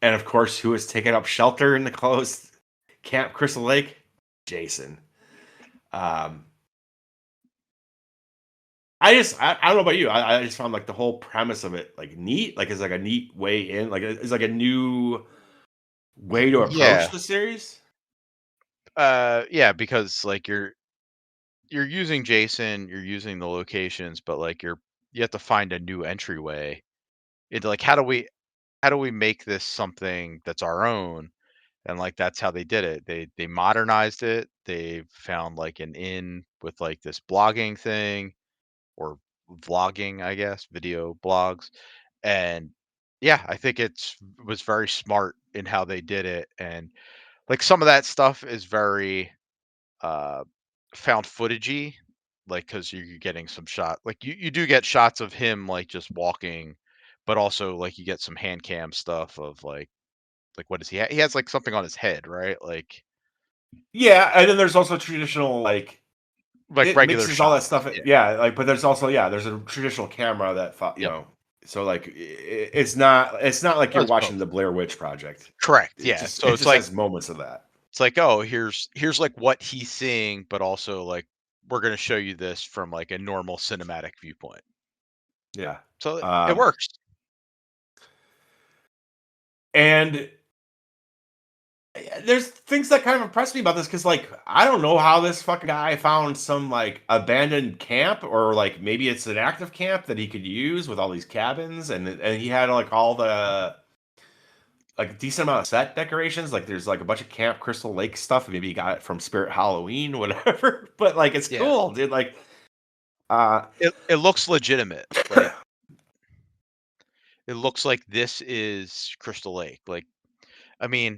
And of course, who has taken up shelter in the closed Camp Crystal Lake? Jason. I don't know about you. I just found like the whole premise of it like neat. Like it's like a neat way in. Like it's like a new way to approach the series. Yeah, because like you're using Jason, you're using the locations, but like you have to find a new entryway into like how do we make this something that's our own? And like that's how they did it. They modernized it. They found like an inn with like this blogging thing or vlogging, I guess, video blogs. And yeah, I think was very smart in how they did it. And like some of that stuff is very uh found footagey, like because you're getting some shot like you do get shots of him like just walking, but also like you get some hand cam stuff of like what does he have? He has like something on his head, right? Yeah, and then there's also traditional like Like it regular mixes all that shots. stuff. Yeah. Yeah, like but there's also there's a traditional camera that you Yep. know. So like it's not like you're Does watching both. the Blair Witch Project. Correct. It Yeah. just So it's like has moments of that. it's like, oh, here's like what he's seeing, but also like we're gonna show you this from like a normal cinematic viewpoint. Yeah. So it works. And there's things that kind of impress me about this because, like, I don't know how this fucking guy found some like abandoned camp, or like maybe it's an active camp that he could use with all these cabins, and he had like all the like a decent amount of set decorations. Like, there's like a bunch of Camp Crystal Lake stuff. Maybe he got it from Spirit Halloween, whatever. But like, it's Yeah. cool, dude. Like, It looks legitimate. Like it looks like this is Crystal Lake. Like, I mean,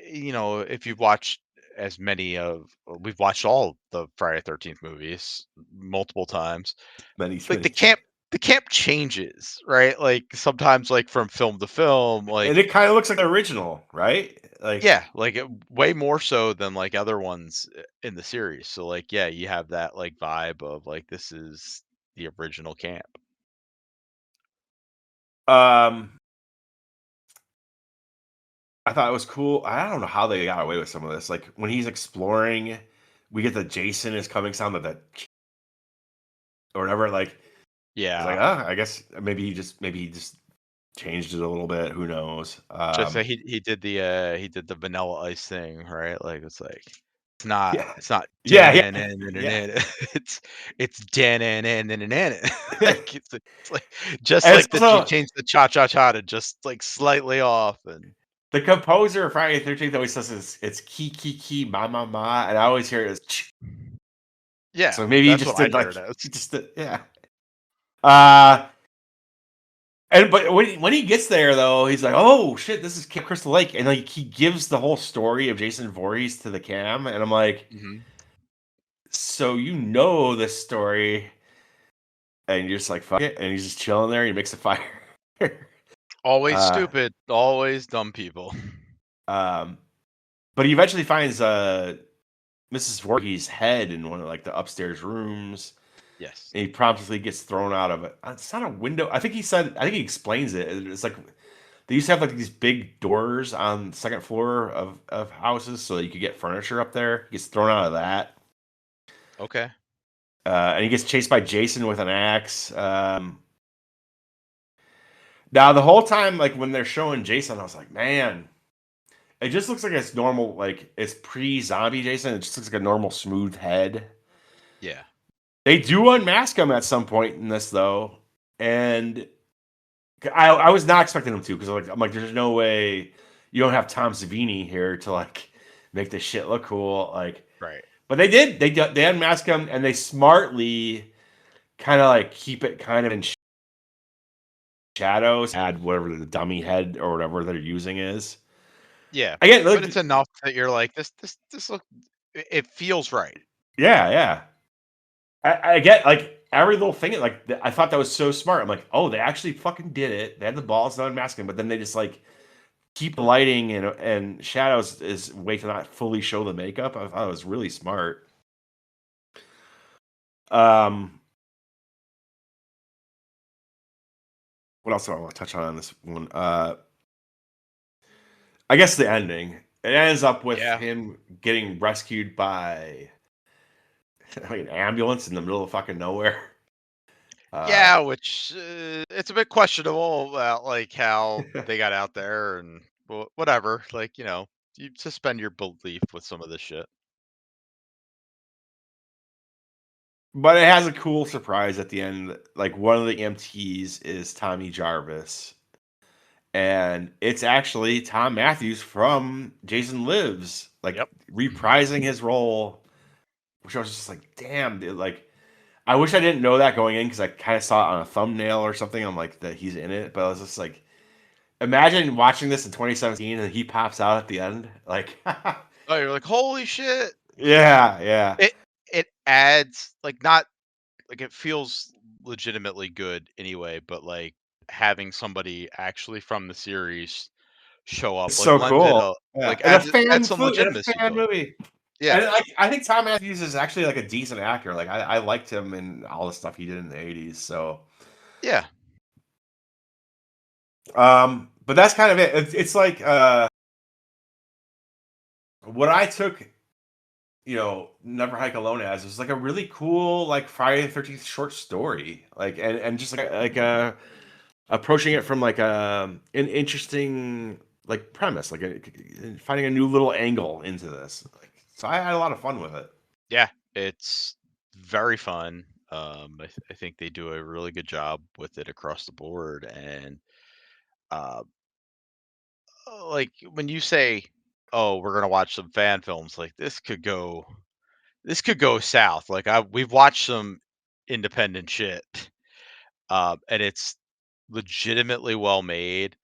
you know, if you've watched as many of we've watched all the Friday 13th movies multiple times. many Like the camp changes, right? Like sometimes like from film to film, and like it kind of looks like the original, right? Like, yeah, like way more so than like other ones in the series. So like yeah, you have that like vibe of like this is the original camp. I thought it was cool. I don't know how they got away with some of this. Like when he's exploring, we get the Jason is coming sound of that or whatever. Like, it's like, Yeah. I guess maybe he just changed it a little bit. Who knows? Just that he did the vanilla ice thing, right? Like it's not Yeah, it's not yeah, dan yeah, yeah. it's dan like it's like just And like it's that you also changed the cha cha cha to just like slightly off and the composer of Friday the 13th always says it's ki ma ma ma, and I always hear it as ch. yeah, So maybe he that's just what I did hear like it as. he just did, yeah. And but when he gets there though, he's like, "Oh shit, this is Camp Crystal Lake," and like he gives the whole story of Jason Voorhees to the cam, and I'm like, Mhm. "So you know this story?" And you're just like, "Fuck it," and he's just chilling there. And he makes a fire. Always uh, stupid, always dumb people. but he eventually finds Mrs. Voorhees' head in one of like the upstairs rooms. Yes. And he promptly gets thrown out of it. It's not a window. I think he explains it. It's like they used to have like these big doors on the second floor of houses so that you could get furniture up there. He gets thrown out of that. Okay. And he gets chased by Jason with an axe. Now the whole time, like when they're showing Jason, I was like, man, it just looks like it's normal, like it's pre-zombie Jason. It just looks like a normal smooth head. Yeah. They do unmask him at some point in this though, and I was not expecting him to because I'm like, there's no way you don't have Tom Savini here to like make this shit look cool. Like, Right. but they did. They unmasked him and they smartly kind of like keep it kind of in shadows. Add whatever the dummy head or whatever they're using is. Yeah, Again, but it's enough that you're like this look. It feels right. Yeah. I get like every little thing. Like I thought that was so smart. I'm like, oh, they actually fucking did it. They had the balls to unmask him, but then they just like keep the lighting and shadows is way to not fully show the makeup. I thought it was really smart. What else do I want to touch on this one? I guess the ending. It ends up with him getting rescued by like an ambulance in the middle of fucking nowhere. Yeah, which it's a bit questionable about like how they got out there and whatever. Like, you know, you suspend your belief with some of this shit. But it has a cool surprise at the end. Like one of the EMTs is Tommy Jarvis. And it's actually Tom Matthews from Jason Lives, like reprising his role, which I was just like, damn, dude. Like, I wish I didn't know that going in because I kind of saw it on a thumbnail or something. I'm like, that he's in it. But I was just like, imagine watching this in 2017 and he pops out at the end. Like, oh, you're like, holy shit. Yeah. It adds like not like it feels legitimately good anyway, but like having somebody actually from the series show up It's like so lends it cool. like And adds some legitimacy fan to it. movie. Yeah. And I think Tom Matthews is actually like a decent actor. Like I liked him in all the stuff he did in the 80s. So yeah. But that's kind of it. It's like what I took, Never Hike Alone as was like a really cool like Friday the 13th short story. Like and just like approaching it from like an interesting like premise, like finding a new little angle into this. Like, so I had a lot of fun with it. Yeah, it's very fun. I think they do a really good job with it across the board, and uh, like when you say, "Oh, we're gonna watch some fan films," like this could go south. Like we've watched some independent shit, and it's legitimately well made.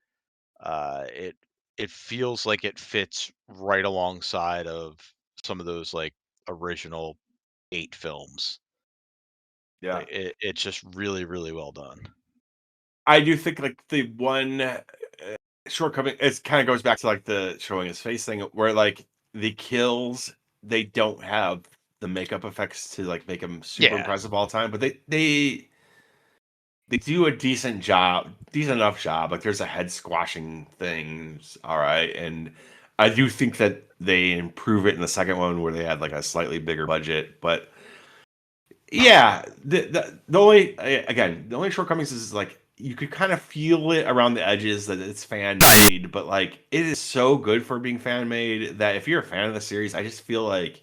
It feels like it fits right alongside of some of those like original 8 films. Yeah. Like it's just really, really well done. I do think like the one shortcoming, it kind of goes back to like the showing his face thing where like the kills, they don't have the makeup effects to like make them super Yeah. impressive all the time, but they do a decent enough job. Like there's a head squashing things, all right, and I do think that they improve it in the second one where they had like a slightly bigger budget, but yeah, the only shortcomings is like you could kind of feel it around the edges that it's fan made, but like it is so good for being fan made that if you're a fan of the series, I just feel like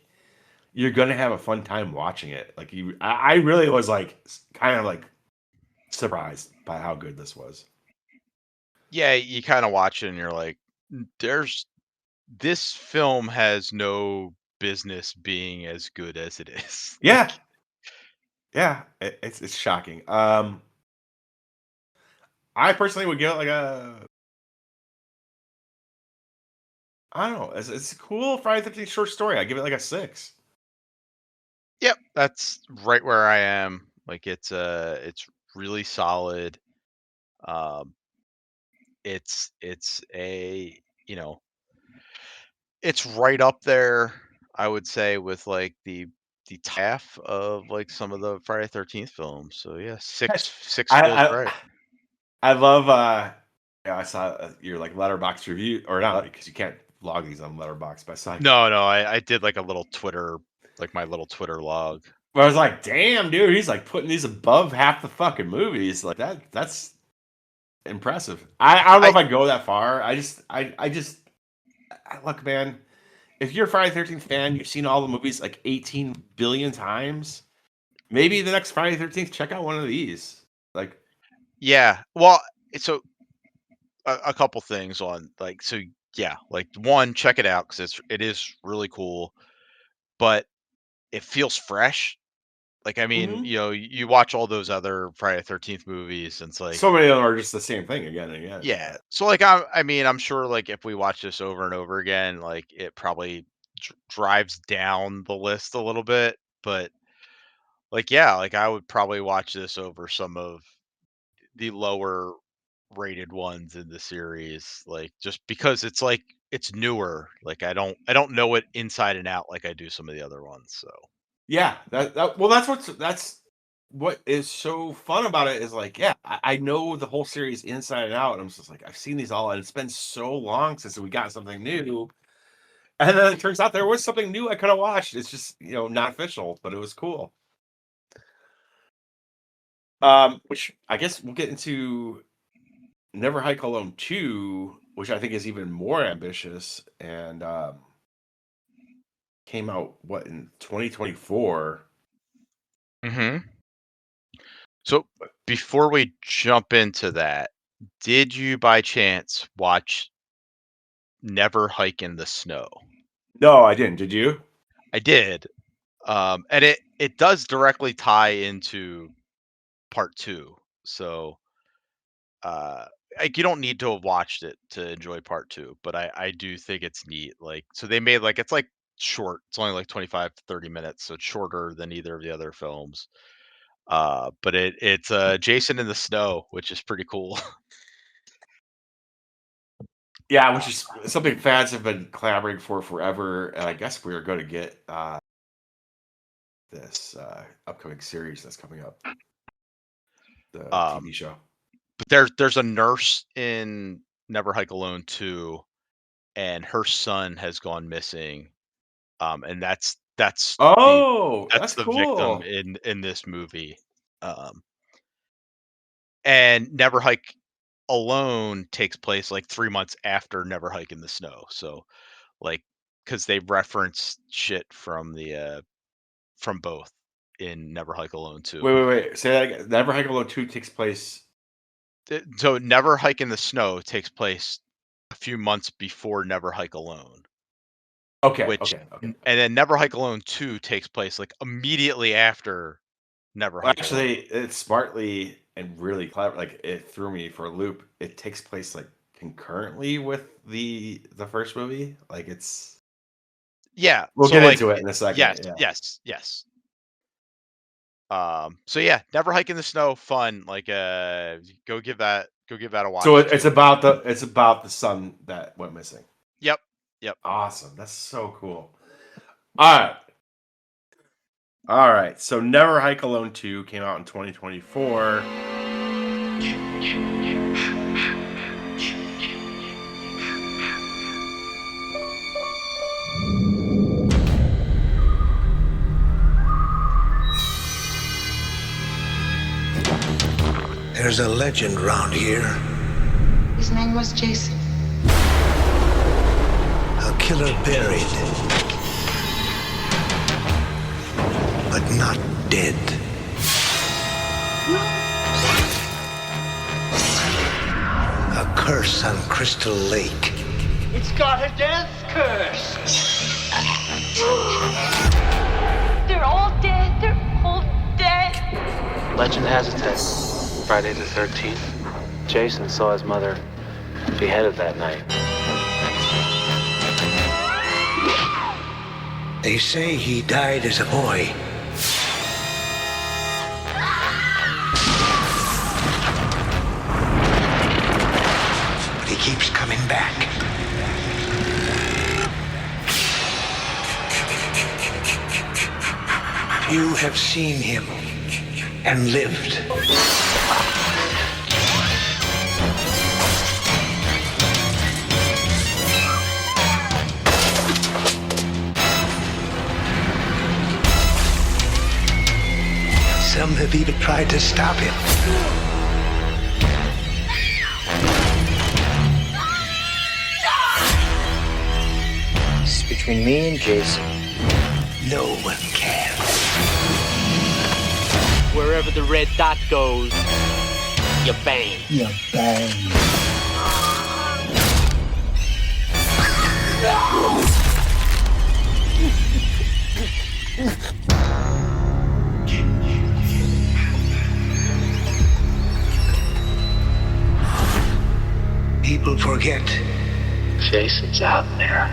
you're gonna have a fun time watching it. Like I really was like kind of like surprised by how good this was. Yeah, you kind of watch it and you're like, this film has no business being as good as it is. Yeah. Yeah, it's shocking. I personally would give it like I don't know. It's a cool Friday the 13th short story. I give it like a 6. Yep, that's right where I am. Like it's really solid. Um, it's a it's right up there, I would say, with like the half of like some of the Friday 13th films. So yeah, six I feels I right. I love yeah, I saw your like letterbox review or not because you can't log these on letterbox, but I saw No, I did like a little Twitter, like my little Twitter log. where I was like, damn, dude, he's like putting these above half the fucking movies. Like that's impressive. I don't know if I go that far. I look, man, if you're a Friday the 13th fan, you've seen all the movies like 18 billion times. Maybe the next Friday the 13th, check out one of these. Like, Yeah, well, so a couple things on like so yeah, like one, check it out because it is really cool, but it feels fresh. Like I mean, Mhm. you watch all those other Friday the 13th movies, and it's like So many of them are just the same thing again and again. yeah. So like I mean, I'm sure like if we watch this over and over again, like it probably drives down the list a little bit, but like yeah, like I would probably watch this over some of the lower rated ones in the series, like just because it's like it's newer. Like I don't know it inside and out like I do some of the other ones. So Yeah, well, that's what is so fun about it is like, yeah, I know the whole series inside and out, and I'm just like, I've seen these all, and it's been so long since we got something new, and then it turns out there was something new I could have watched. It's just not official, but it was cool. Which I guess we'll get into Never Hike Alone 2, which I think is even more ambitious, and came out what in 2024. hmm so before we jump into that, did you by chance watch Never Hike in the Snow? No, I didn't. Did you? I did. And it does directly tie into part two. So uh like you don't need to have watched it to enjoy part two, but I do think it's neat. Like so they made like it's like short. It's only like 25 to 30 minutes, so it's shorter than either of the other films. But it's Jason in the Snow, which is pretty cool. Yeah, which is something fans have been clamoring for forever, and I guess we are going to get this upcoming series that's coming up, the TV um show. but there's a nurse in Never Hike Alone 2, and her son has gone missing. And that's the Oh, that's that's the victim cool. in this movie. Um, and Never Hike Alone takes place like 3 months after Never Hike in the Snow. So like because they reference shit from both in Never Hike Alone 2. Wait. Say that again. Never Hike Alone 2 takes place. So Never Hike in the Snow takes place a few months before Never Hike Alone. Okay, Which okay. and then Never Hike Alone 2 takes place like immediately after Never Well, Hike Alone. actually, it's smartly and really clever. Like it threw me for a loop. It takes place like concurrently with the first movie. Like it's. Yeah. We'll So get like into it in a yes, second. Yeah. yes. So yeah, Never Hike in the Snow, fun. Like go give that a So watch too. it's about the son that went missing. Yep. Awesome. That's so cool. All right. All right. So Never Hike Alone 2 came out in 2024. There's a legend around here. His name was Jason. A killer buried, but not dead. A curse on Crystal Lake. It's got a death curse. They're all dead. They're all dead. Legend has it that Friday the 13th, Jason saw his mother beheaded that night. They say he died as a boy. But he keeps coming back. You have seen him and lived. Some have even tried to stop him. It's between me and Jason. No one can. Wherever the red dot goes, You bang. You bang. People forget. Jason's out there.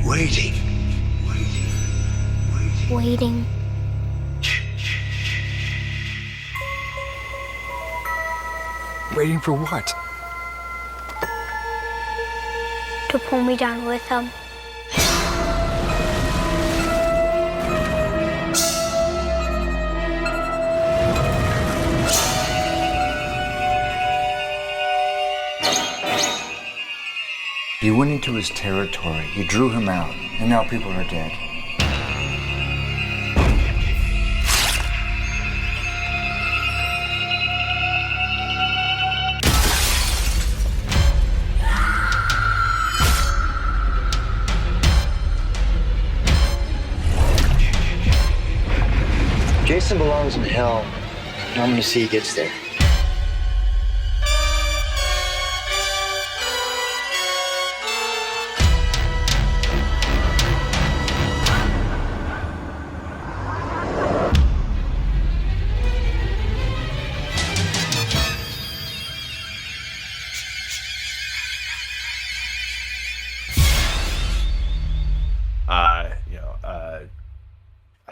Waiting. Waiting. Waiting for what? To pull me down with him. You went into his territory, you drew him out, and now people are dead. Jason belongs in hell. I'm gonna see he gets there.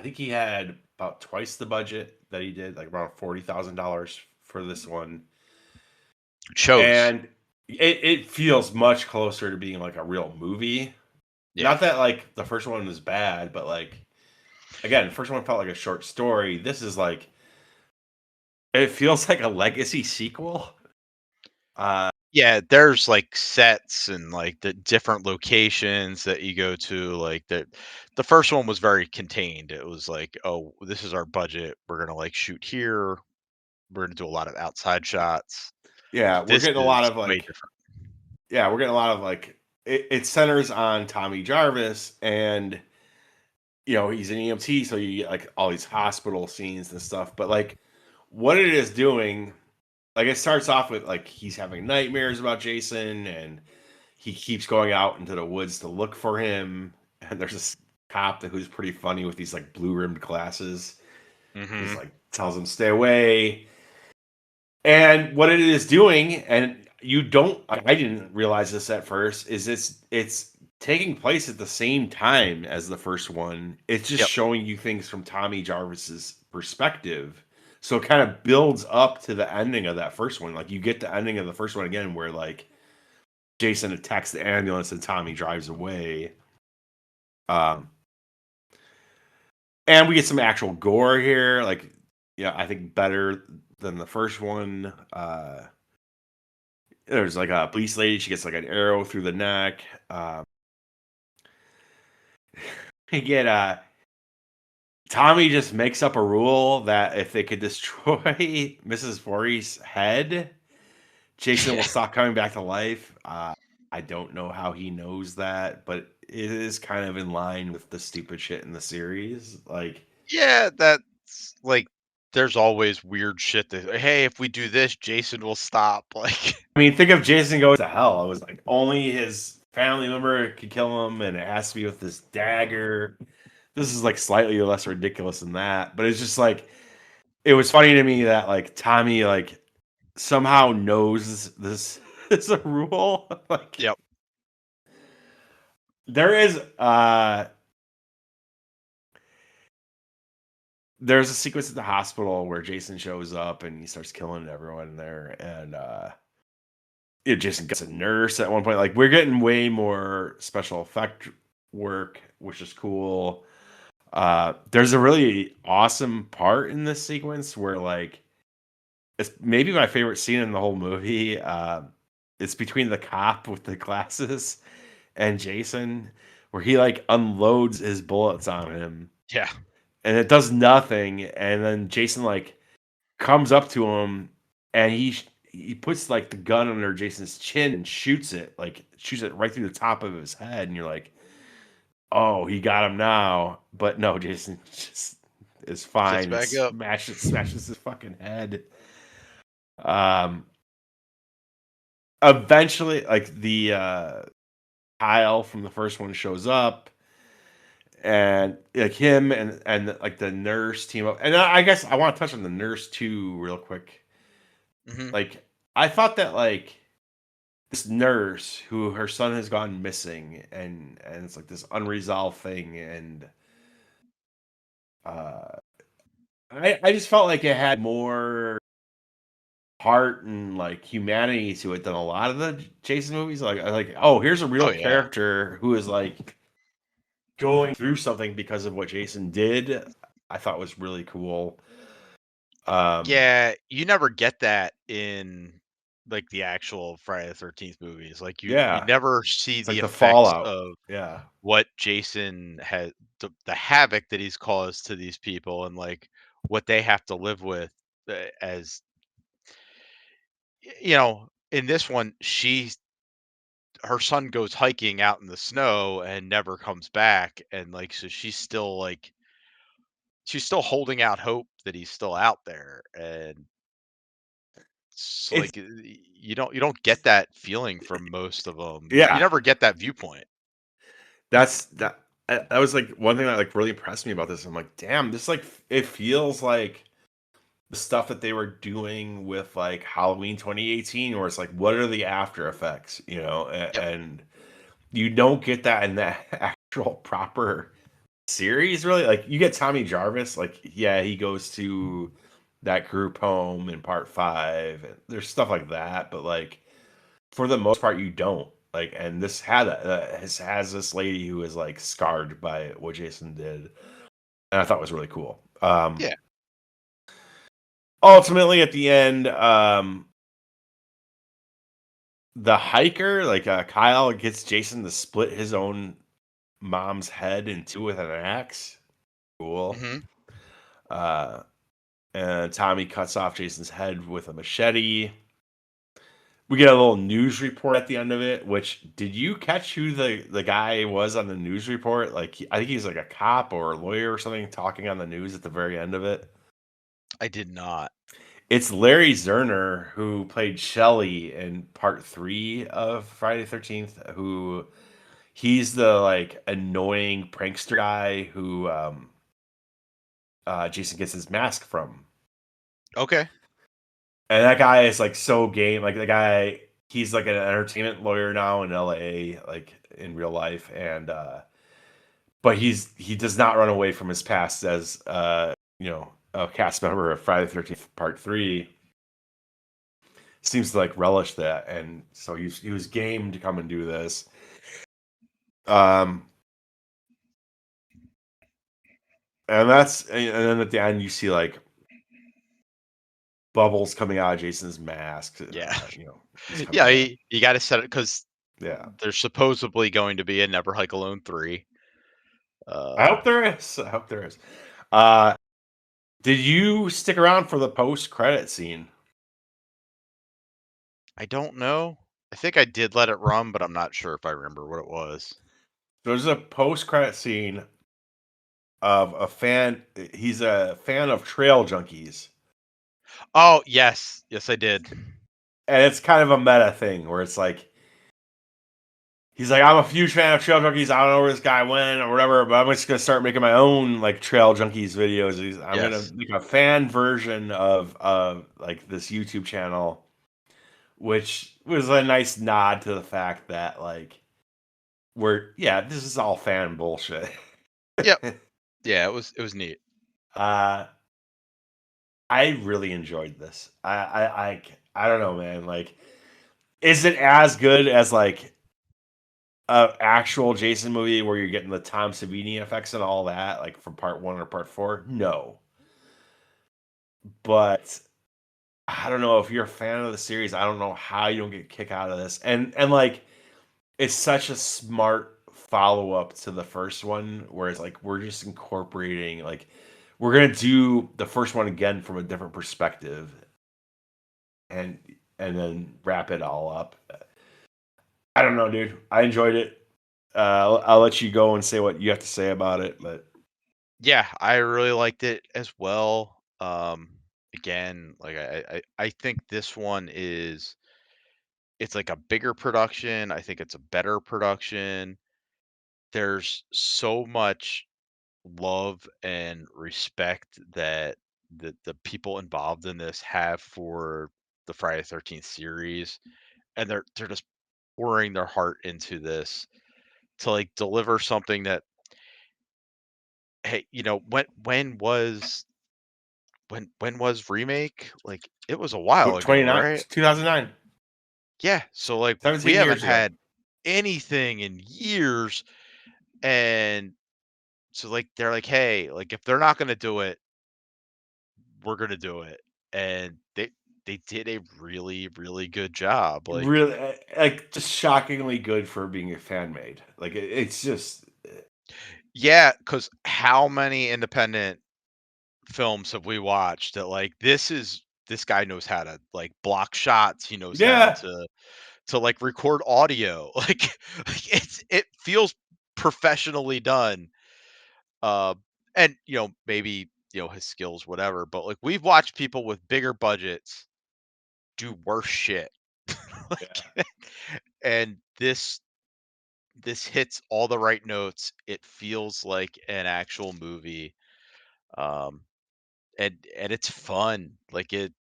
I think he had about twice the budget that he did, like around $40,000 for this one. Shows. And it feels much closer to being like a real movie. Yeah. Not that like the first one was bad, but like again, the first one felt like a short story. This is like it feels like a legacy sequel. Yeah, there's like sets and like the different locations that you go to. Like the first one was very contained. It was like, oh, this is our budget. We're gonna like shoot here. We're gonna do a lot of outside shots. Yeah, we're This getting a lot is of way like different. yeah, we're getting a lot of like it centers on Tommy Jarvis, and you know he's an EMT, so you get like all these hospital scenes and stuff. But like what it is doing, like it starts off with like he's having nightmares about Jason, and he keeps going out into the woods to look for him. And there's this cop who's pretty funny with these like blue rimmed glasses. Mhm. He's like tells him stay away. And what it is doing, and I didn't realize this at first, is it's taking place at the same time as the first one. It's just Yep. showing you things from Tommy Jarvis's perspective. So it kind of builds up to the ending of that first one. Like you get the ending of the first one again where like Jason attacks the ambulance and Tommy drives away. And we get some actual gore here. Like, yeah, I think better than the first one. There's like a police lady. She gets like an arrow through the neck. We get Tommy just makes up a rule that if they could destroy Mrs. Voorhees' head, Jason will stop coming back to life. I don't know how he knows that, but it is kind of in line with the stupid shit in the series. Like, Yeah, that's like there's always weird shit that hey, if we do this, Jason will stop. Like I mean, think of Jason Goes to Hell. It was like only his family member could kill him, and it has to be with this dagger. This is like slightly less ridiculous than that, but it's just like it was funny to me that like Tommy like somehow knows this is a rule. Like, Yep. There is there's a sequence at the hospital where Jason shows up and he starts killing everyone there, and Jason gets a nurse at one point. Like we're getting way more special effect work, which is cool. There's a really awesome part in this sequence where like it's maybe my favorite scene in the whole movie. It's between the cop with the glasses and Jason, where he like unloads his bullets on him. Yeah. And it does nothing, and then Jason like comes up to him and he puts like the gun under Jason's chin and shoots it right through the top of his head, and you're like, oh, he got him now. But no, Jason just is fine. Gets back up. Smashes his fucking head. Eventually, like the Kyle from the first one shows up, and like him and like the nurse team up. And I guess I want to touch on the nurse too, real quick. Mhm. Like, I thought that like this nurse who her son has gone missing, and it's like this unresolved thing, and I just felt like it had more heart and like humanity to it than a lot of the Jason movies. Like, oh, here's a real Oh, yeah. character who is like going through something because of what Jason did. I thought was really cool. Yeah, you never get that in like the actual Friday the 13th movies. Like you Yeah. never see It's the like the effects fallout. of Yeah. what Jason has, the havoc that he's caused to these people, and like what they have to live with as in this one, her son goes hiking out in the snow and never comes back, and like so she's still holding out hope that he's still out there, and it's It's like you don't get that feeling from most of them. Yeah. You never get that viewpoint. that was like one thing that like really impressed me about this. I'm like, damn, this like it feels like the stuff that they were doing with like Halloween 2018, where it's like, what are the after effects, Yep. and you don't get that in the actual proper series, really. Like, you get Tommy Jarvis, like, yeah, he goes to that group home in part 5, and there's stuff like that, but like for the most part, you don't. Like, and this has this lady who is like scarred by what Jason did, and I thought was really cool. Yeah. Ultimately, at the end, the hiker, like Kyle, gets Jason to split his own mom's head in two with an axe. Cool. Mhm. And Tommy cuts off Jason's head with a machete. We get a little news report at the end of it. Which, did you catch who the guy was on the news report? Like, I think he's like a cop or a lawyer or something, talking on the news at the very end of it. I did not. It's Larry Zerner, who played Shelly in part 3 of Friday the 13th, who he's the like annoying prankster guy who Jason gets his mask from. Okay. And that guy is like so game. Like, the guy, he's like an entertainment lawyer now in LA, like in real life, and but he does not run away from his past as a cast member of Friday the 13th part 3. Seems to like relish that, and so he was game to come and do this. And then at the end you see like bubbles coming out of Jason's mask. Yeah. he's coming Yeah, out. you got to set it because Yeah. there's supposedly going to be a Never Hike Alone 3. I hope there is. Did you stick around for the post-credit scene? I don't know. I think I did let it run, but I'm not sure if I remember what it was. There's a post-credit scene of a fan. He's a fan of Trail Junkies. Oh, yes. Yes, I did. And it's kind of a meta thing where it's like, he's like, I'm a huge fan of Trail Junkies. I don't know where this guy went or whatever, but I'm just going to start making my own like Trail Junkies videos. I'm going to make a fan version of like this YouTube channel, which was a nice nod to the fact that like this is all fan bullshit. Yep. Yeah, it was neat. I really enjoyed this. I don't know, man. Like, is it as good as like a actual Jason movie where you're getting the Tom Savini effects and all that, like from part 1 or part 4? No. But I don't know, if you're a fan of the series, I don't know how you don't get a kick out of this. And like, it's such a smart follow-up to the first one, where it's like we're just incorporating, like, we're gonna do the first one again from a different perspective, and then wrap it all up. I don't know, dude. I enjoyed it. I'll let you go and say what you have to say about it, but Yeah, I really liked it as well. Again, like I think this one is it's like a bigger production. I think it's a better production. There's so much love and respect that the people involved in this have for the Friday the 13th series, and they're just pouring their heart into this to like deliver something that, hey, when was remake? Like, it was a while ago, 29, right? 2009, Yeah, so, like, we 17 haven't years ago. had anything in years, and so, like, they're like, "Hey, like, if they're not gonna do it, we're gonna do it," and they did a really, really good job, like. Really, like, just shockingly good for being a fan made. Like, it's just Yeah, because how many independent films have we watched that, like, this guy knows how to, like, block shots, he knows how yeah, to like record audio. Like it feels professionally done. Uh, and maybe his skills, whatever. But like we've watched people with bigger budgets do worse shit. yeah, Like, and this hits all the right notes. It feels like an actual movie. Um, and it's fun. Like it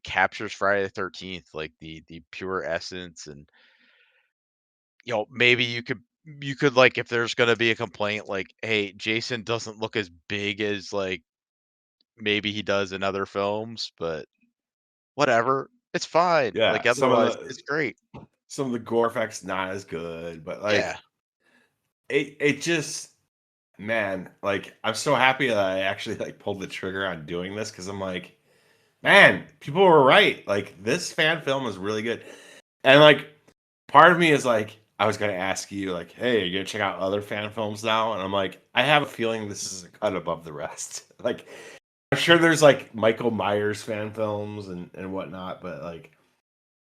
captures Friday the 13th, like the pure essence. And maybe you could like, if there's gonna be a complaint, like, hey, Jason doesn't look as big as like maybe he does in other films, but whatever, it's fine. yeah. Like otherwise, it's great. Some of the gore effects not as good, but Yeah, like it just man, like I'm so happy that I actually like pulled the trigger on doing this because I'm like, man, people were right. Like this fan film is really good, and like part of me is like, I was gonna ask you, like, hey, are you gonna check out other fan films now? And I'm like, I have a feeling this is a cut above the rest. Like, I'm sure there's like Michael Myers fan films and whatnot, but like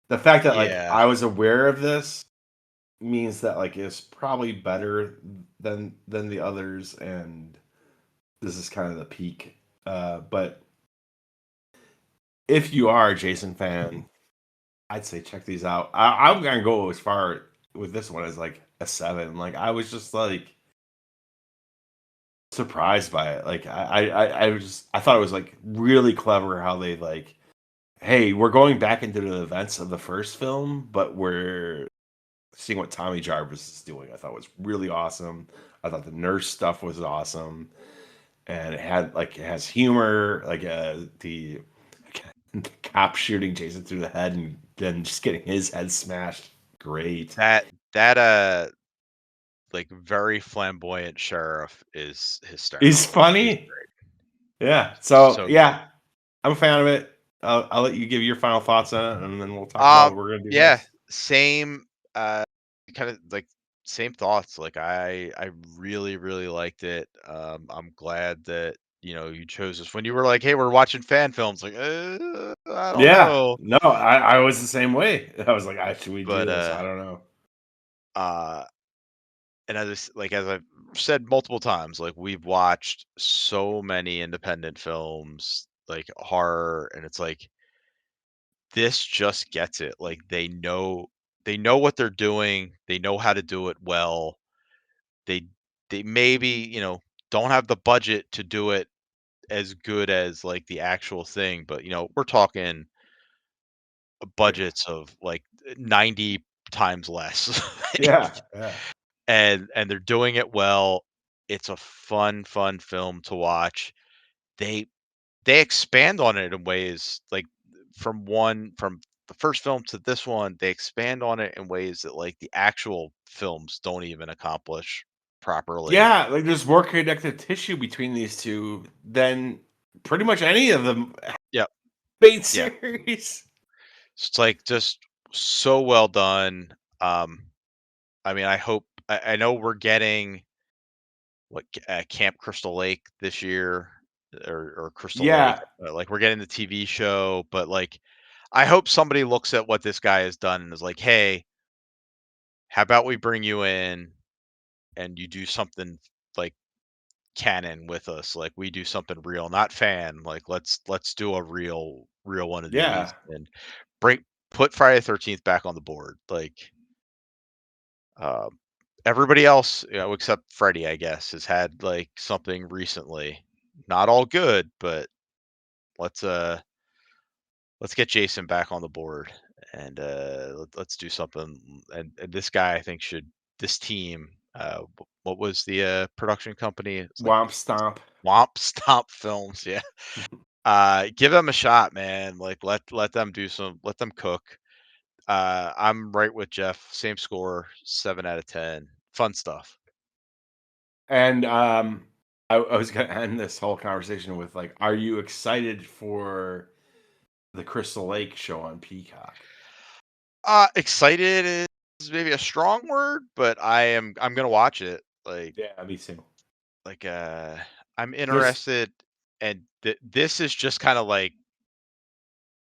the fact that like yeah, I was aware of this means that like it's probably better than the others, and this is kind of the peak. But if you are a Jason fan, I'd say check these out. I'm gonna go as far with this one as like a 7. Like I was just like surprised by it. Like I was just I thought it was like really clever how they like, hey, we're going back into the events of the first film, but we're seeing what Tommy Jarvis is doing. I thought was really awesome. I thought the nurse stuff was awesome, and it has humor, like the cop shooting Jason through the head and then just getting his head smashed. Great. that like very flamboyant sheriff is He's hysterical. He's funny. great. Yeah. So So good. yeah, I'm a fan of it. I'll let you give your final thoughts on it, and then we'll talk about what we're gonna do Yeah, next. same, kind of like same thoughts. Like I really, really liked it. I'm glad that, you chose this when you were like, "Hey, we're watching fan films." Like, I don't Yeah. know. No, I was the same way. I was like, should we do But this? I don't know. uh and as I've said multiple times, like we've watched so many independent films, like horror, and it's like this just gets it. Like they know what they're doing. They know how to do it well. They they maybe, don't have the budget to do it as good as like the actual thing, but we're talking Yeah. budgets of like 90 times less. Yeah. Yeah. And they're doing it well. It's a fun film to watch. They they expand on it in ways like from the first film to this one, they expand on it in ways that like the actual films don't even accomplish properly. Yeah, like there's more connective tissue between these two than pretty much any of the Yep. main Yeah. series. It's like just so well done. Um, I mean, I know we're getting Camp Crystal Lake this year, or Crystal Lake. Yeah, Like we're getting the TV show, but like I hope somebody looks at what this guy has done and is like, "Hey, how about we bring you in and you do something like canon with us. Like we do something real, not fan. Like let's do a real one of these Yeah. and break put Friday the 13th back on the board. Like um, everybody else, except Freddy, I guess, has had like something recently. Not all good, but let's uh let's get Jason back on the board and let's do something. And this guy, I think, should this team. What was the production company? It's like Womp stomp. Womp Stomp Films. Yeah, give them a shot, man. Like let them do some, let them cook. I'm right with Jeff. Same score, 7 out of 10. Fun stuff. And I was gonna end this whole conversation with like, are you excited for the Crystal Lake show on Peacock? Excited is maybe a strong word, but I'm gonna watch it. Yeah, me too. Like I'm interested, and this is just kind of like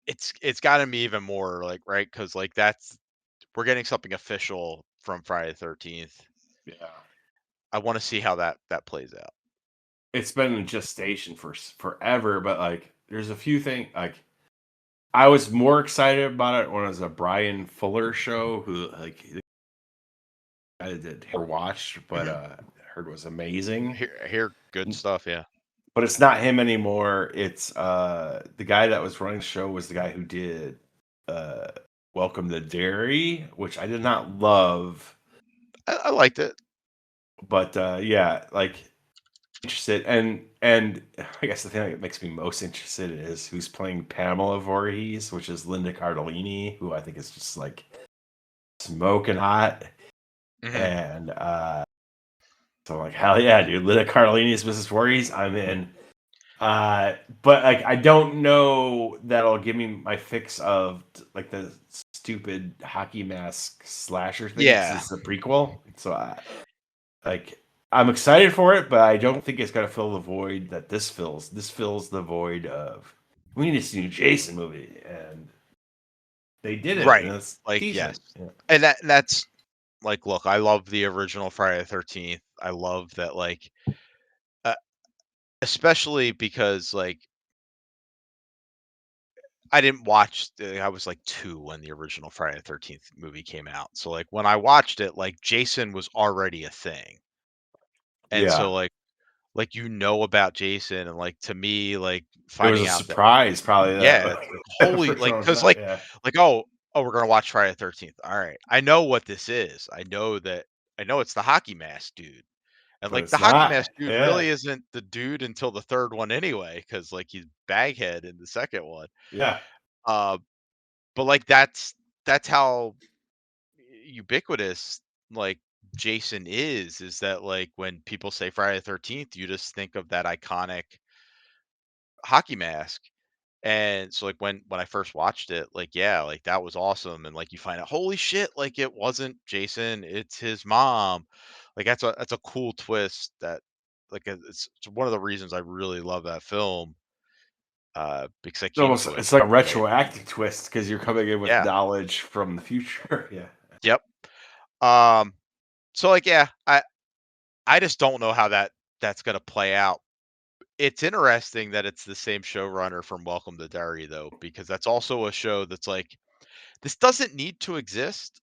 it's gotten me even more like, right, because like we're getting something official from Friday the 13th. Yeah. I want to see how that plays out. It's been in gestation for forever, but like, there's a few things like I was more excited about it when it was a Brian Fuller show, who like I did never watched, but heard was amazing. Hear good stuff, yeah. But it's not him anymore. It's the guy that was running the show was the guy who did Welcome to Derry, which I did not love. I liked it. But yeah, like interested, and I guess the thing that makes me most interested is who's playing Pamela Voorhees, which is Linda Cardellini, who I think is just like smoking hot. And so I'm like, hell yeah, dude, Linda Cardellini is Mrs. Voorhees, I'm in. But like, I don't know that'll give me my fix of like the stupid hockey mask slasher thing. Yeah. This is the prequel, so I'm excited for it, but I don't think it's gonna fill the void that this fills. This fills the void of we need to see a Jason movie, and they did it. Right. And it's Like, decent. yes. Yeah. And that's like, look, I love the original Friday the 13th. I love that, like, especially because like I didn't watch. I was like 2 when the original Friday the 13th movie came out. So like when I watched it, like Jason was already a thing, and so Yeah. like about Jason, and like to me, like It was finding a out that surprise, probably. yeah, Like, holy, for like someone because not- yeah. like oh we're gonna watch Friday the 13th. All right, I know what this is. I know it's the hockey mask dude. And, But like, the it's hockey not. mask dude Yeah. really isn't the dude until the 3rd one anyway, because like, he's Baghead in the 2nd one. Yeah. Uh, but, like, that's how ubiquitous, like, Jason is that, like, when people say Friday the 13th, you just think of that iconic hockey mask. And so, like, when I first watched it, like, yeah, like, that was awesome, and, like, you find out, holy shit, like, it wasn't Jason, it's his mom. Like, that's a cool twist that, like, it's one of the reasons I really love that film, because I It's came almost to it it's like a late. retroactive twist because you're coming in with Yeah. knowledge from the future. Yeah. Yep. So, like, yeah, I just don't know how that's gonna play out. It's interesting that it's the same showrunner from Welcome to Derry, though, because that's also a show that's like, this doesn't need to exist.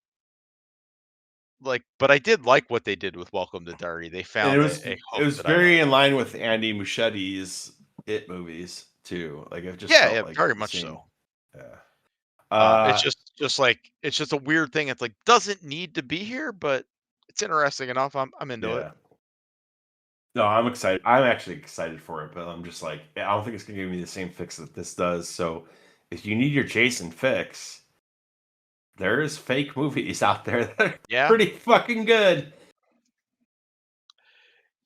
Like, but I did like what they did with Welcome to Derry. They And found a it hook was that I like. very in line with Andy Muschietti's It movies too. Like it just Yeah, felt yeah, like very the much same. so. Yeah. It's just like it's just a weird thing. It's like doesn't need to be here, but it's interesting enough. I'm into it. Yeah. No, I'm excited. I'm actually excited for it, but I'm just like, I don't think it's gonna give me the same fix that this does. So if you need your Jason fix, there's fake movies out there that are Yeah. pretty fucking good.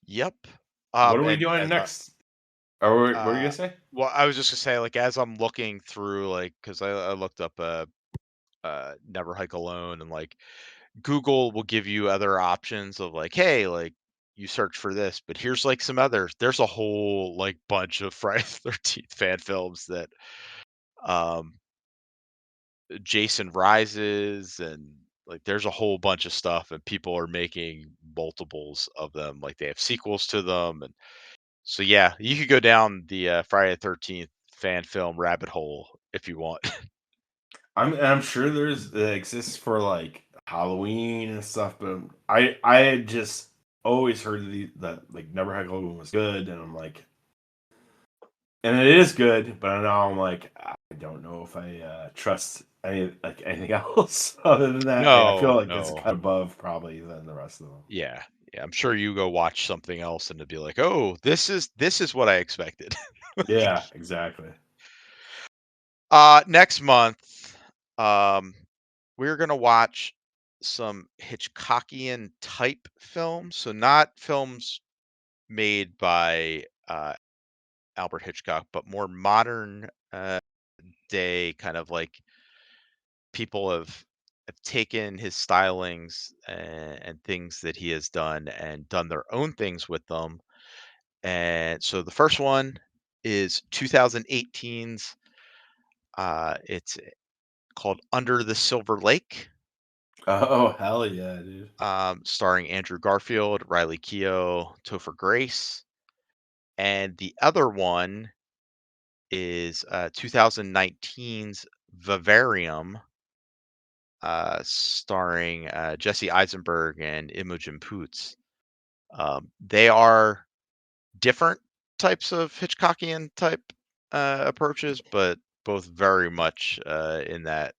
Yep. What are we And doing as next? Or what were you gonna say? well, I was just gonna say, like, as I'm looking through, like, because I looked up Never Hike Alone, and like Google will give you other options of like, hey, like you search for this, but here's like some others. There's a whole like bunch of Friday the 13th fan films that um Jason Rises, and like there's a whole bunch of stuff, and people are making multiples of them. Like they have sequels to them, and so yeah, you could go down the Friday the 13th fan film rabbit hole if you want. I'm sure there's it exists for like Halloween and stuff, but I had just always heard that like Never Had Logan was good, and I'm like, and it is good, but now I'm like, I don't know if I trust anything else other than that. I feel No, like it's no. kind of above probably than the rest of them. Yeah, yeah. I'm sure you go watch something else and it'd be like, oh, this is what I expected. Yeah, exactly. Next month, we're gonna watch some Hitchcockian type films. So not films made by Albert Hitchcock, but more modern day kind of like people have taken his stylings and things that he has done and done their own things with them. And so the first one is 2018's. It's called Under the Silver Lake, Oh hell yeah, dude. starring Andrew Garfield, Riley Keough, Topher Grace. And the other one is 2019's Vivarium, starring Jesse Eisenberg and Imogen Poots. They are different types of Hitchcockian type approaches, but both very much in that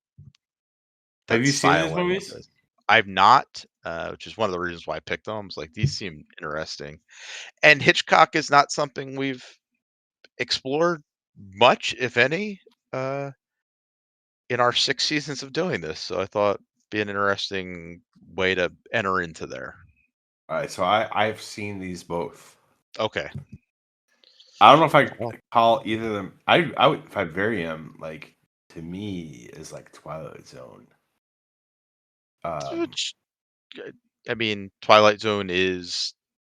Have you seen these styling of movies? it. I've not, which is one of the reasons why I picked them. I was like, these seem interesting. And Hitchcock is not something we've explored much, if any, in our 6 seasons of doing this. So I thought it'd be an interesting way to enter into there. All right, so I've seen these both. Okay. I don't know if I Oh. call either of them. I would if I Vivarium like to me is like Twilight Zone. Which, I mean, Twilight Zone is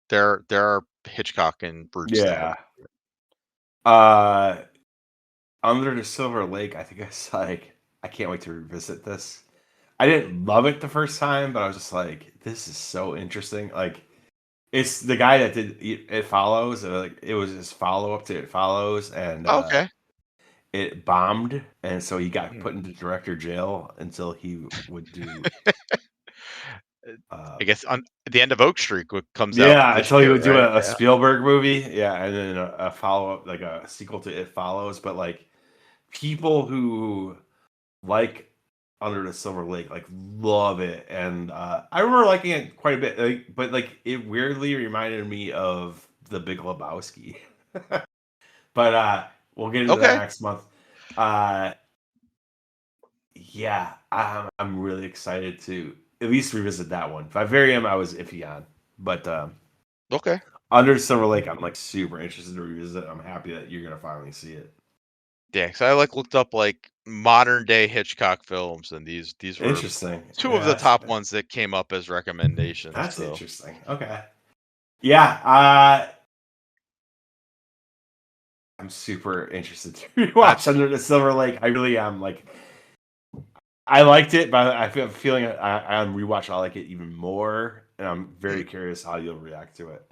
there are Hitchcock and roots Yeah. there. Under the Silver Lake, I think I was like, I can't wait to revisit this. I didn't love it the first time, but I was just like, this is so interesting. Like, it's the guy that did It Follows. Like, it was his follow up to It Follows, and Okay. it bombed, and so he got put into director jail until he would do. I guess on the end of Oak Street comes out. Yeah, this until he year, would do right? a Spielberg movie. Yeah, and then a follow up, like a sequel to It Follows. But like people who like Under the Silver Lake like love it, and I remember liking it quite a bit. But like it weirdly reminded me of The Big Lebowski. But we'll get into that next month. Yeah, I'm really excited to at least revisit that one. Vivarium, I was iffy on, but Okay. Under the Silver Lake, I'm like super interested to revisit. I'm happy that you're gonna finally see it. Yeah, because I looked up like modern day Hitchcock films, and these were Interesting. two of the top ones that came up as recommendations. That's so. interesting. Okay. Yeah, I'm super interested to rewatch Under the Silver Lake. I really am. Like, I liked it, but I feel feeling on rewatch I like it even more, and I'm very curious how you'll react to it.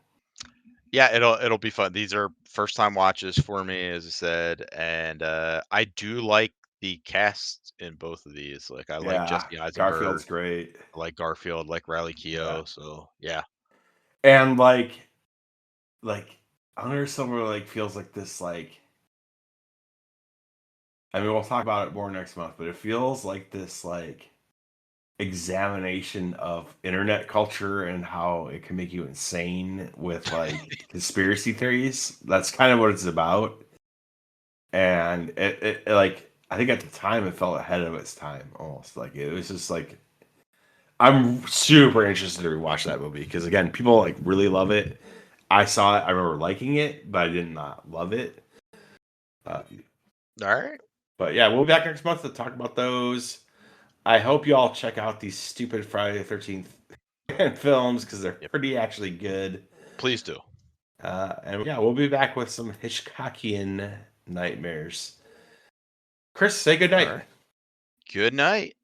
Yeah, it'll be fun. These are first time watches for me, as I said, and I do like the cast in both of these. Like I like Jesse Eisenberg. Garfield's great. I like Garfield, like Riley Keough. So yeah. And like Under Silver Lake feels like this like. I mean, we'll talk about it more next month, but it feels like this like examination of internet culture and how it can make you insane with like conspiracy theories. That's kind of what it's about. And it like I think at the time it felt ahead of its time almost. Like it was just like I'm super interested to rewatch that movie because again, people like really love it. I saw it, I remember liking it, but I did not love it. All right. But yeah, we'll be back next month to talk about those. I hope you all check out these stupid Friday the 13th films because they're pretty actually good. Please do. And yeah, we'll be back with some Hitchcockian nightmares. Chris, say good night. Right. Good night.